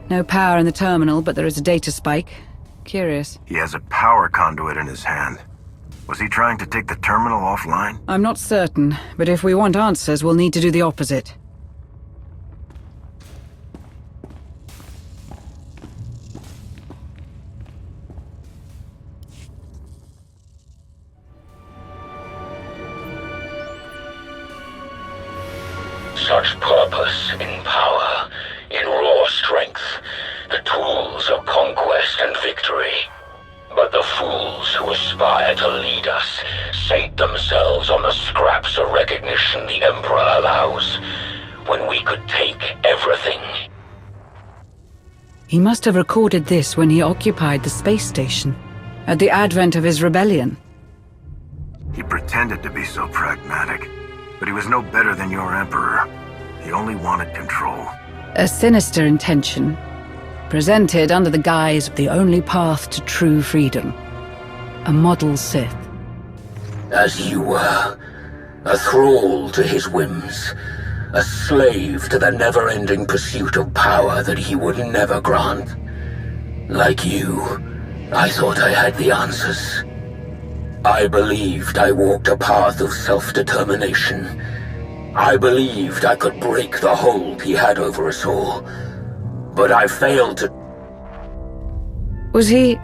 No power in the terminal, but there is a data spike. Curious. He has a power conduit in his hand. Was he trying to take the terminal offline? I'm not certain, but if we want answers, we'll need to do the opposite. Such purpose in power, in raw strength, the tools of conquest and victory. But the fools who aspire to lead us sate themselves on the scraps of recognition the Emperor allows, when we could take everything. He must have recorded this when he occupied the space station, at the advent of his rebellion. He pretended to be so pragmatic, but he was no better than your Emperor. He only wanted control. A sinister intention, presented under the guise of the only path to true freedom. A model Sith. As you were, a thrall to his whims, a slave to the never-ending pursuit of power that he would never grant. Like you, I thought I had the answers. I believed I walked a path of self-determination. I believed I could break the hold he had over us all. But I failed to... Was he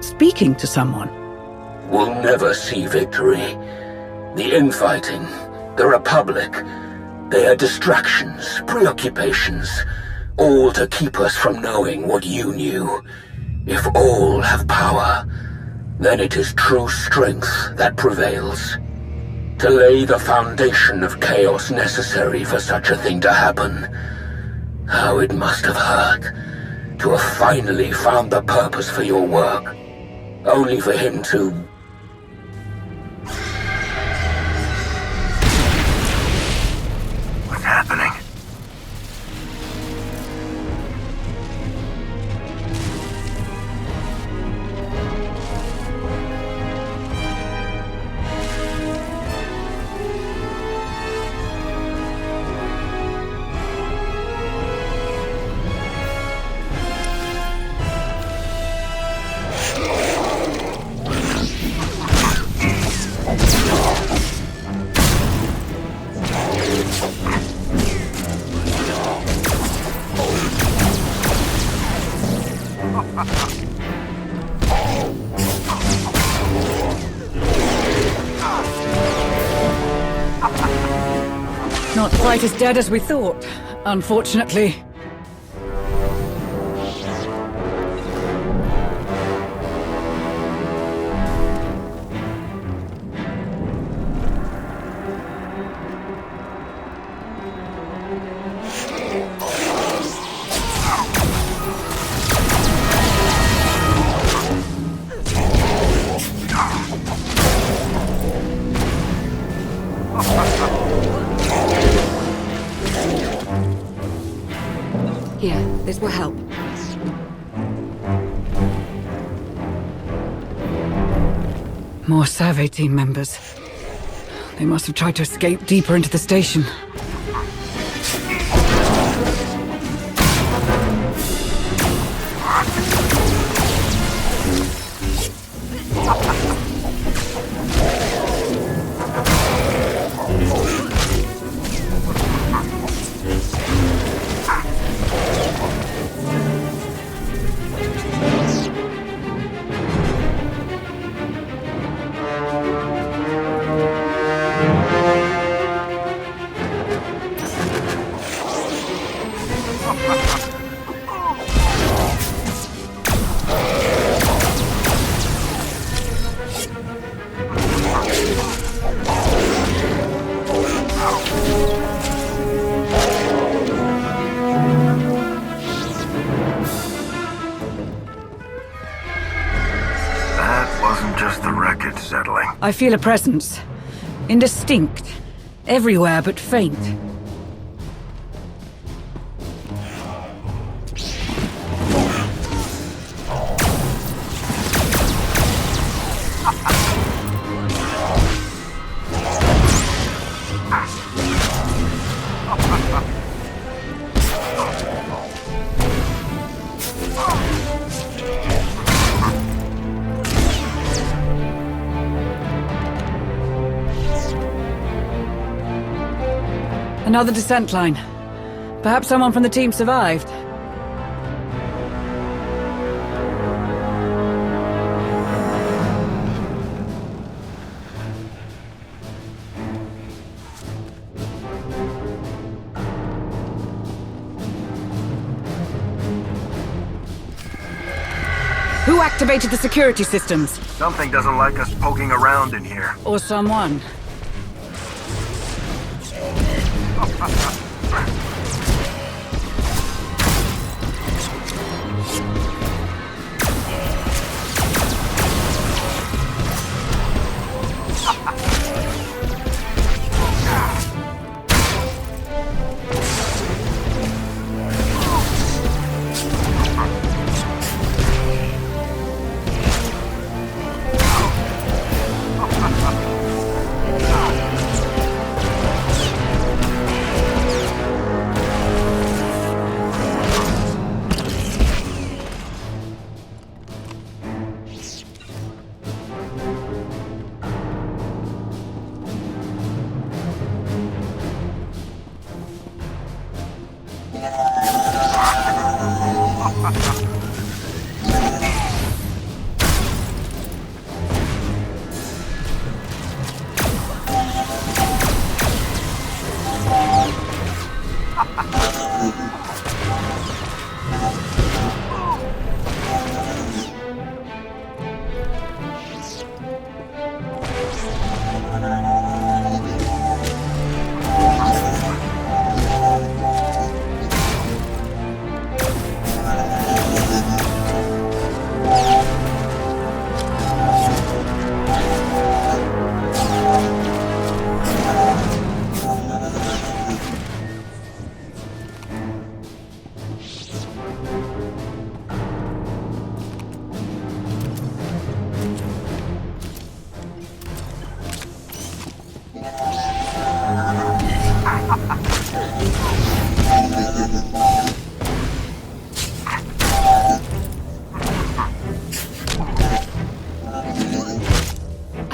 speaking to someone? We'll never see victory. The infighting, the Republic, they are distractions, preoccupations. all to keep us from knowing what you knew. If all have power, then it is true strength that prevails. To lay the foundation of chaos necessary for such a thing to happen. How it must have hurt to have finally found the purpose for your work, only for him to... What's happening? Not quite as dead as we thought, unfortunately. Here, this will help. More survey team members. They must have tried to escape deeper into the station. I feel a presence. Indistinct. Everywhere but faint. Another descent line. Perhaps someone from the team survived. Who activated the security systems? Something doesn't like us poking around in here. Or someone.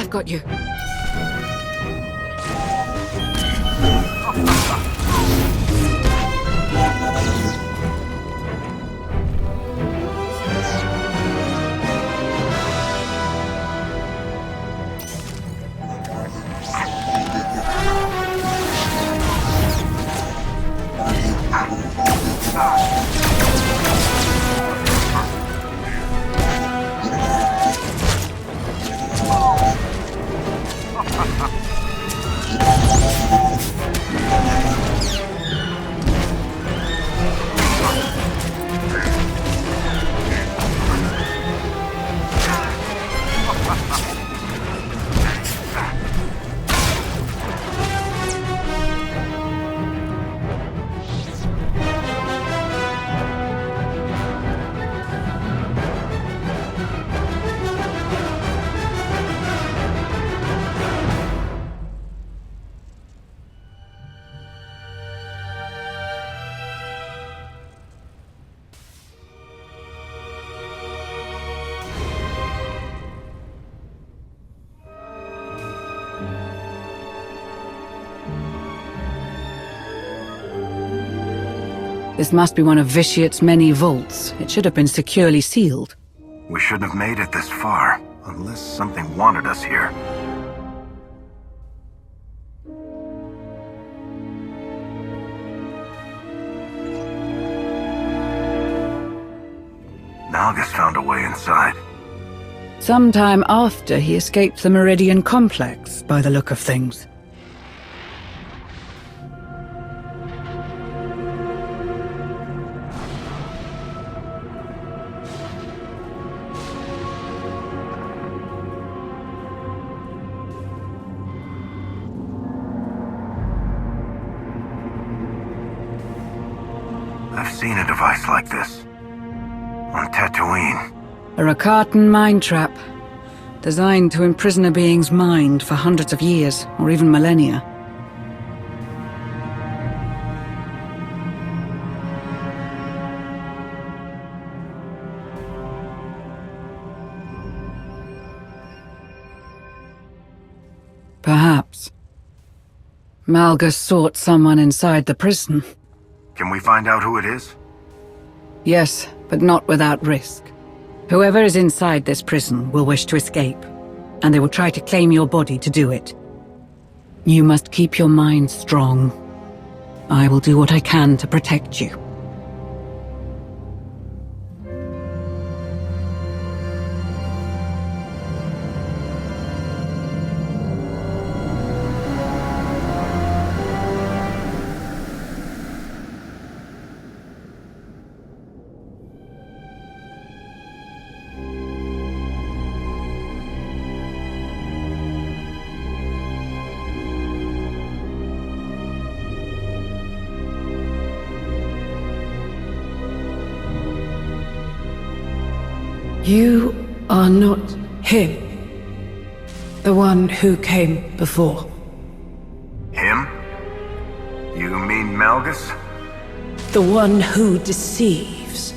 I've got you. This must be one of Vitiat's many vaults. It should have been securely sealed. We shouldn't have made it this far, unless something wanted us here. Malgus found a way inside. Sometime after he escaped the Meridian Complex, by the look of things. I've seen a device like this. On Tatooine. A Rakatan mind trap. Designed to imprison a being's mind for hundreds of years, or even millennia. Perhaps. Malgus sought someone inside the prison. Can we find out who it is? Yes, but not without risk. Whoever is inside this prison will wish to escape, and they will try to claim your body to do it. You must keep your mind strong. I will do what I can to protect you. You are not him. The one who came before. Him? You mean Malgus? The one who deceives.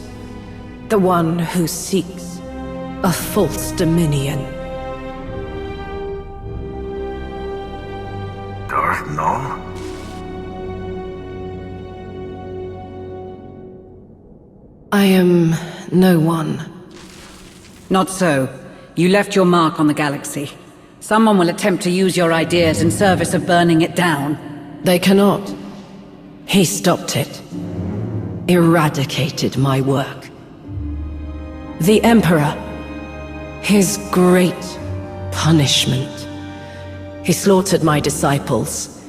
The one who seeks a false dominion. Darth Nul? I am no one. Not so. You left your mark on the galaxy. Someone will attempt to use your ideas in service of burning it down. They cannot. He stopped it. Eradicated my work. The Emperor. His great punishment. He slaughtered my disciples.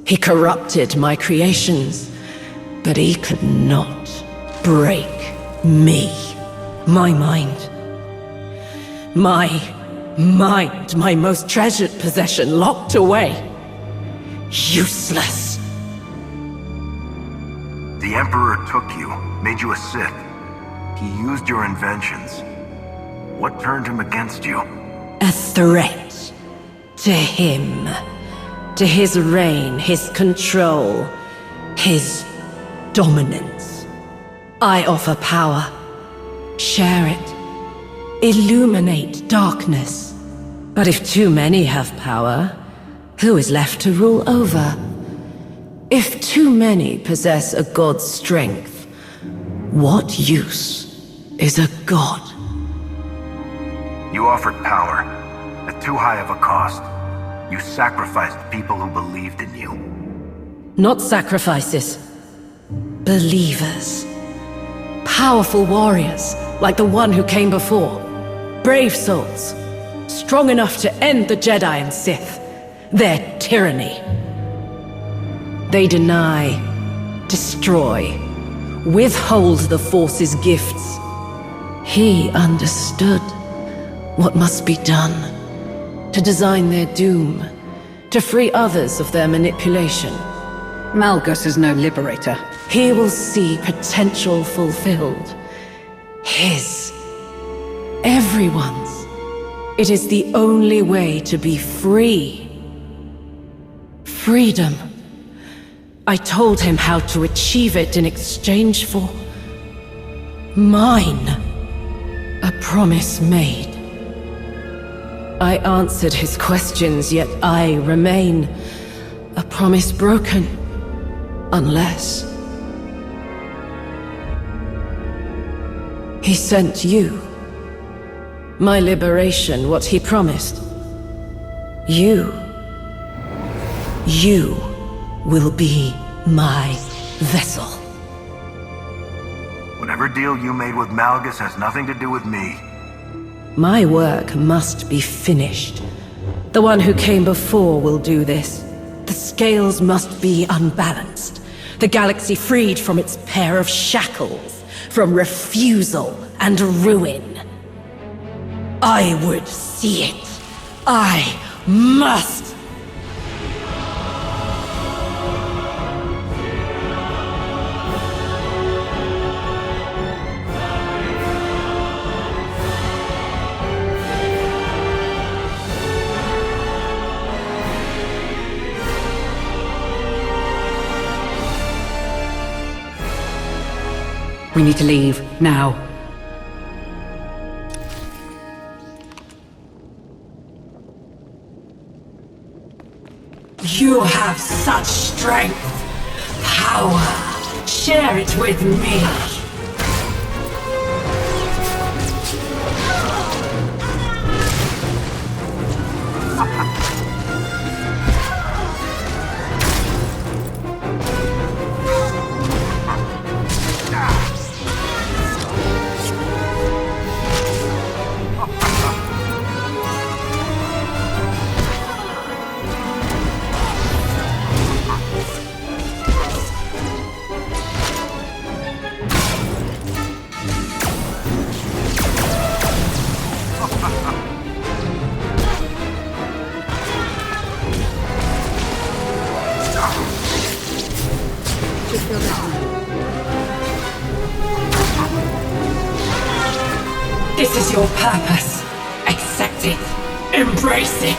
He corrupted my creations. But he could not break me. My mind. My mind, my most treasured possession, locked away. Useless. The Emperor took you, made you a Sith. He used your inventions. What turned him against you? A threat. To him. To his reign, his control, his dominance. I offer power. Share it. Illuminate darkness. But if too many have power, who is left to rule over? If too many possess a god's strength, what use is a god? You offered power at too high of a cost. You sacrificed people who believed in you. Not sacrifices. Believers. Powerful warriors, like the one who came before. Brave souls. Strong enough to end the Jedi and Sith. Their tyranny. They deny, destroy, withhold the Force's gifts. He understood what must be done to design their doom, to free others of their manipulation. Malgus is no liberator. He will see potential fulfilled. His. Everyone's. It is the only way to be free. Freedom. I told him how to achieve it in exchange for... mine. A promise made. I answered his questions, yet I remain. A promise broken. Unless... he sent you. My liberation, what he promised. You will be my vessel. Whatever deal you made with Malgus has nothing to do with me. My work must be finished. The one who came before will do this. The scales must be unbalanced. The galaxy freed from its pair of shackles, from refusal and ruin. I would see it. I must! We need to leave, now. You have such strength, power. Share it with me. This is your purpose. Accept it. Embrace it.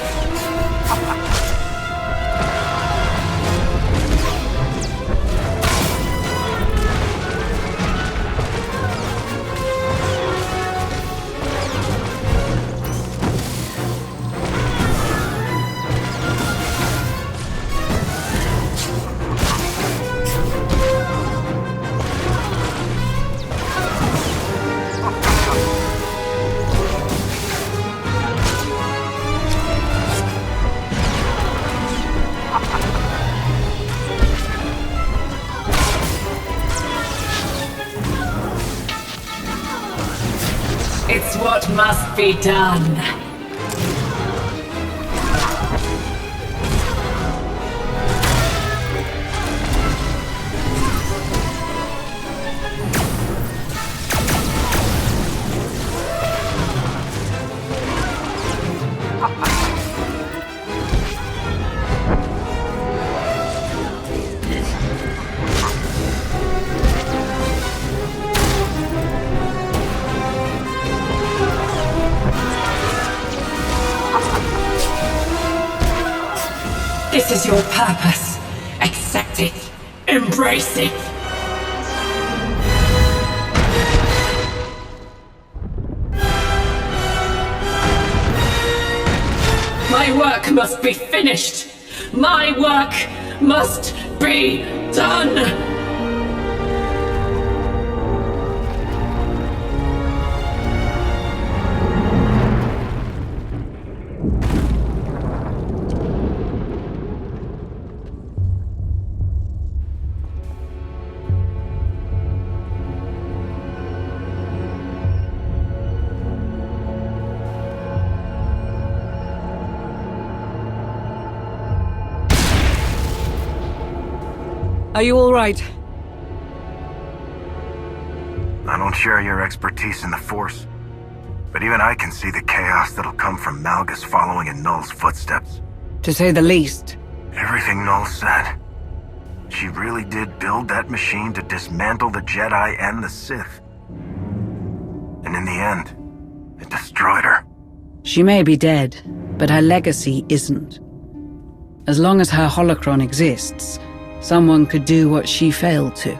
It's what must be done. This is your purpose. Accept it. Embrace it. My work must be finished! My work must be done! Are you all right? I don't share your expertise in the Force, but even I can see the chaos that'll come from Malgus following in Null's footsteps. To say the least. Everything Null said. She really did build that machine to dismantle the Jedi and the Sith. And in the end, it destroyed her. She may be dead, but her legacy isn't. As long as her holocron exists, someone could do what she failed to.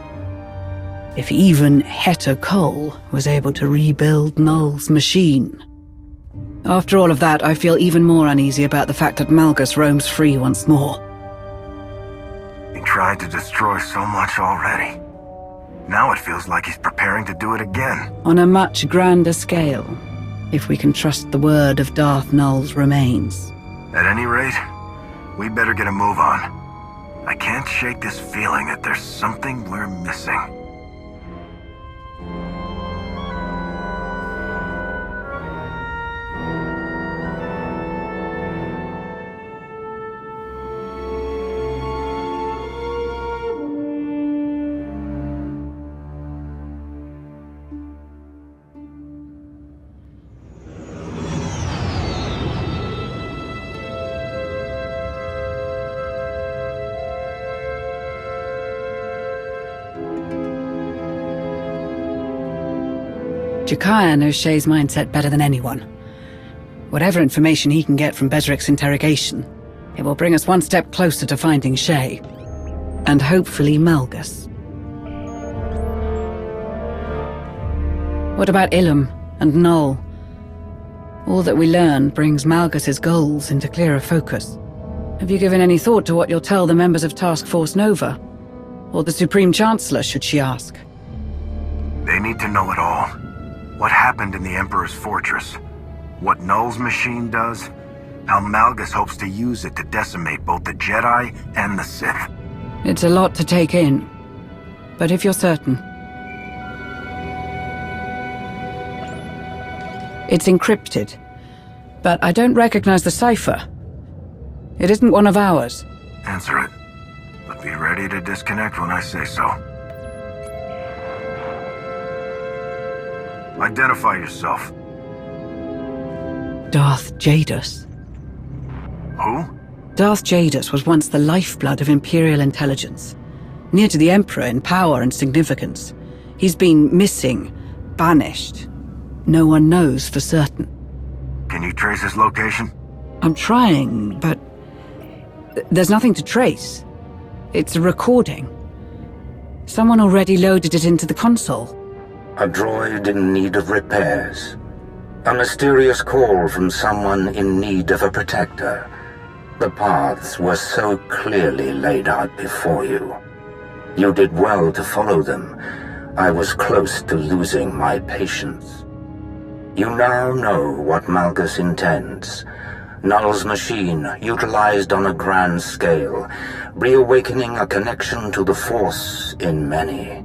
If even Heta Cole was able to rebuild Null's machine. After all of that, I feel even more uneasy about the fact that Malgus roams free once more. He tried to destroy so much already. Now it feels like he's preparing to do it again. On a much grander scale, if we can trust the word of Darth Null's remains. At any rate, we better get a move on. I can't shake this feeling that there's something we're missing. Jakaya knows Shay's mindset better than anyone. Whatever information he can get from Bezric's interrogation, it will bring us one step closer to finding Shay. And hopefully Malgus. What about Ilum and Null? All that we learn brings Malgus's goals into clearer focus. Have you given any thought to what you'll tell the members of Task Force Nova? Or the Supreme Chancellor, should she ask? They need to know it all. What happened in the Emperor's fortress? What Null's machine does? How Malgus hopes to use it to decimate both the Jedi and the Sith. It's a lot to take in. But if you're certain... It's encrypted. But I don't recognize the cipher. It isn't one of ours. Answer it. But be ready to disconnect when I say so. Identify yourself. Darth Jadus. Who? Darth Jadus was once the lifeblood of Imperial intelligence. Near to the Emperor in power and significance. He's been missing, banished. No one knows for certain. Can you trace his location? I'm trying, but... there's nothing to trace. It's a recording. Someone already loaded it into the console. A droid in need of repairs. A mysterious call from someone in need of a protector. The paths were so clearly laid out before you. You did well to follow them. I was close to losing my patience. You now know what Malgus intends. Null's machine, utilized on a grand scale, reawakening a connection to the Force in many.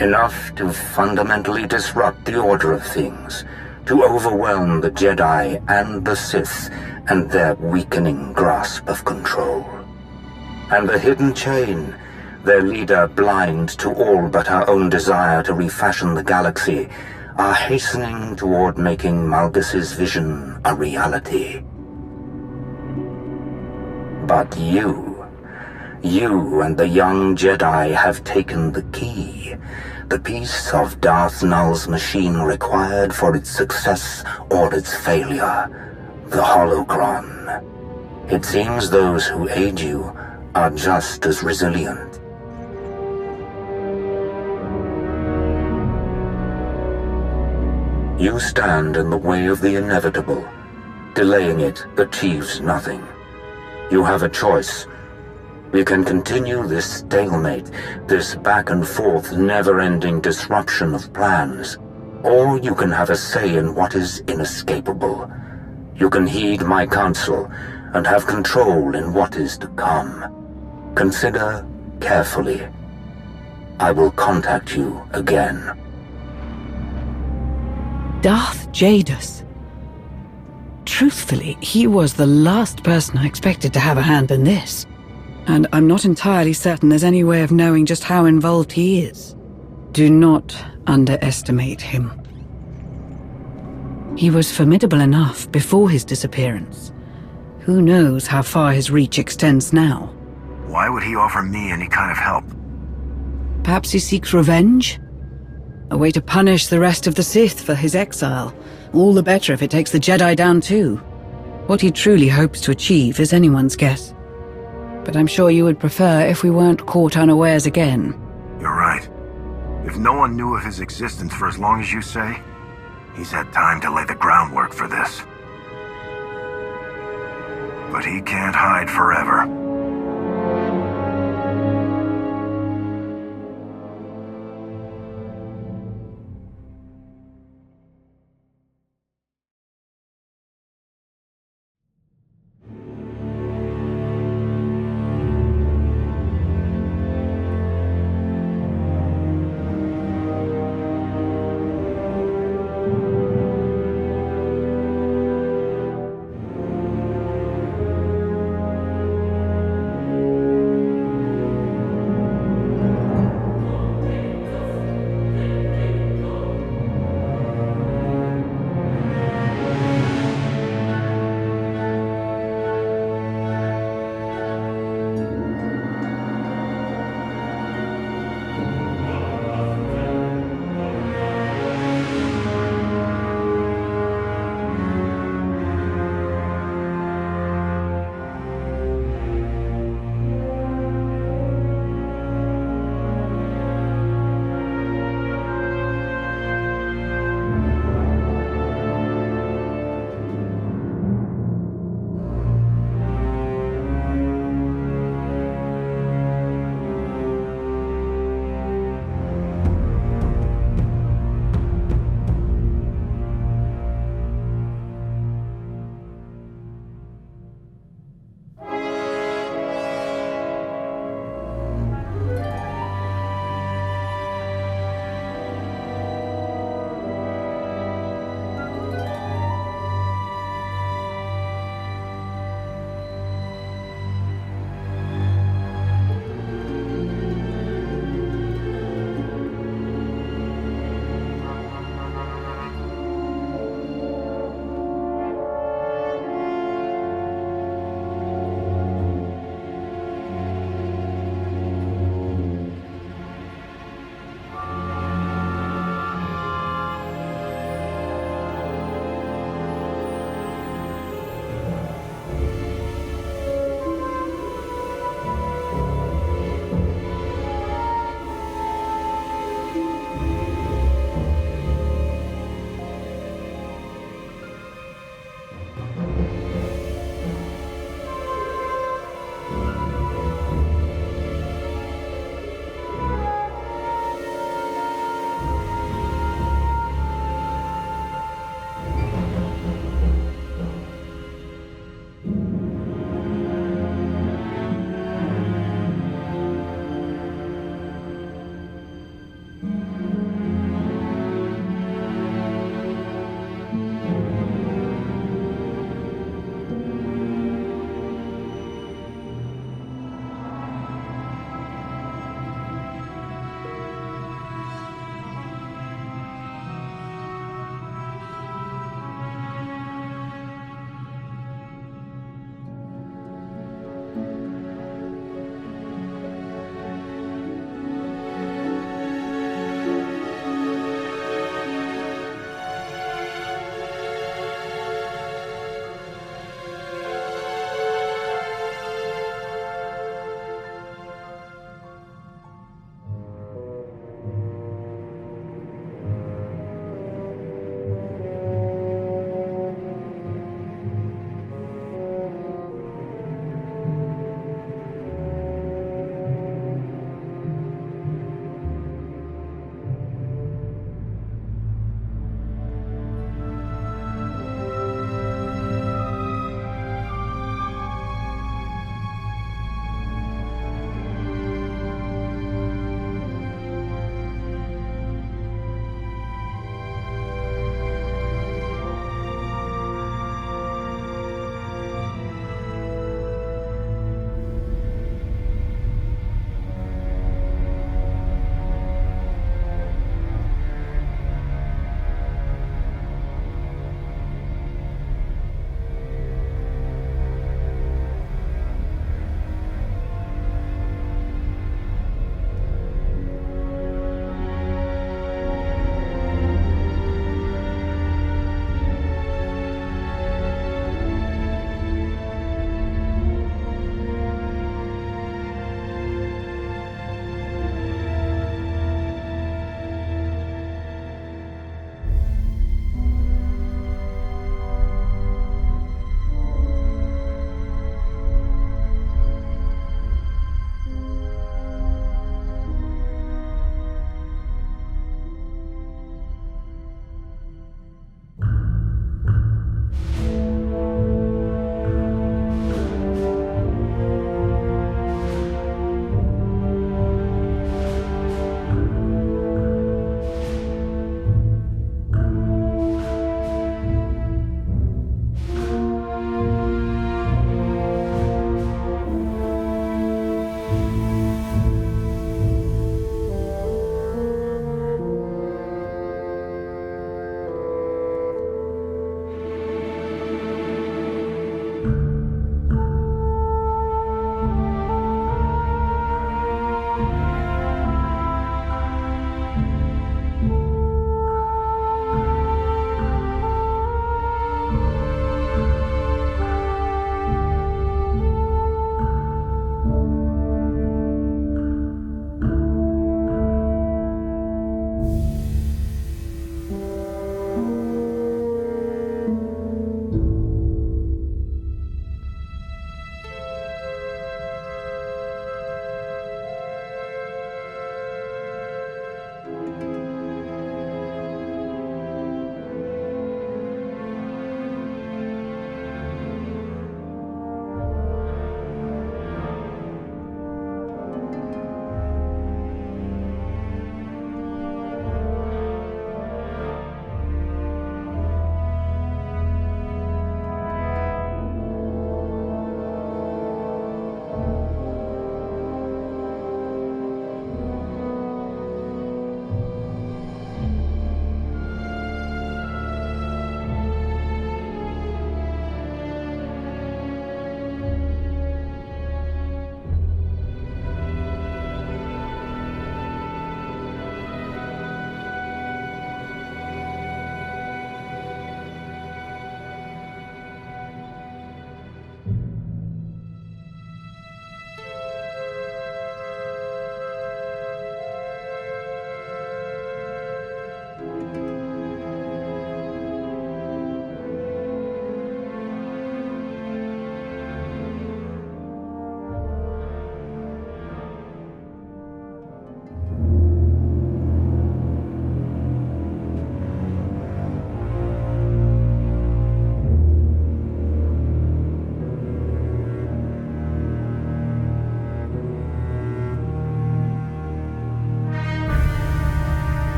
Enough to fundamentally disrupt the order of things, to overwhelm the Jedi and the Sith and their weakening grasp of control. And the hidden chain, their leader blind to all but her own desire to refashion the galaxy, are hastening toward making Malgus's vision a reality. But you and the young Jedi have taken the key, the piece of Darth Null's machine required for its success or its failure, the holocron. It seems those who aid you are just as resilient. You stand in the way of the inevitable, Delaying it achieves nothing. You have a choice. We can continue this stalemate, this back-and-forth, never-ending disruption of plans. Or you can have a say in what is inescapable. You can heed my counsel and have control in what is to come. Consider carefully. I will contact you again. Darth Jadus. Truthfully, he was the last person I expected to have a hand in this. And I'm not entirely certain there's any way of knowing just how involved he is. Do not underestimate him. He was formidable enough before his disappearance. Who knows how far his reach extends now? Why would he offer me any kind of help? Perhaps he seeks revenge? A way to punish the rest of the Sith for his exile. All the better if it takes the Jedi down too. What he truly hopes to achieve is anyone's guess. But I'm sure you would prefer if we weren't caught unawares again. You're right. If no one knew of his existence for as long as you say, he's had time to lay the groundwork for this. But he can't hide forever.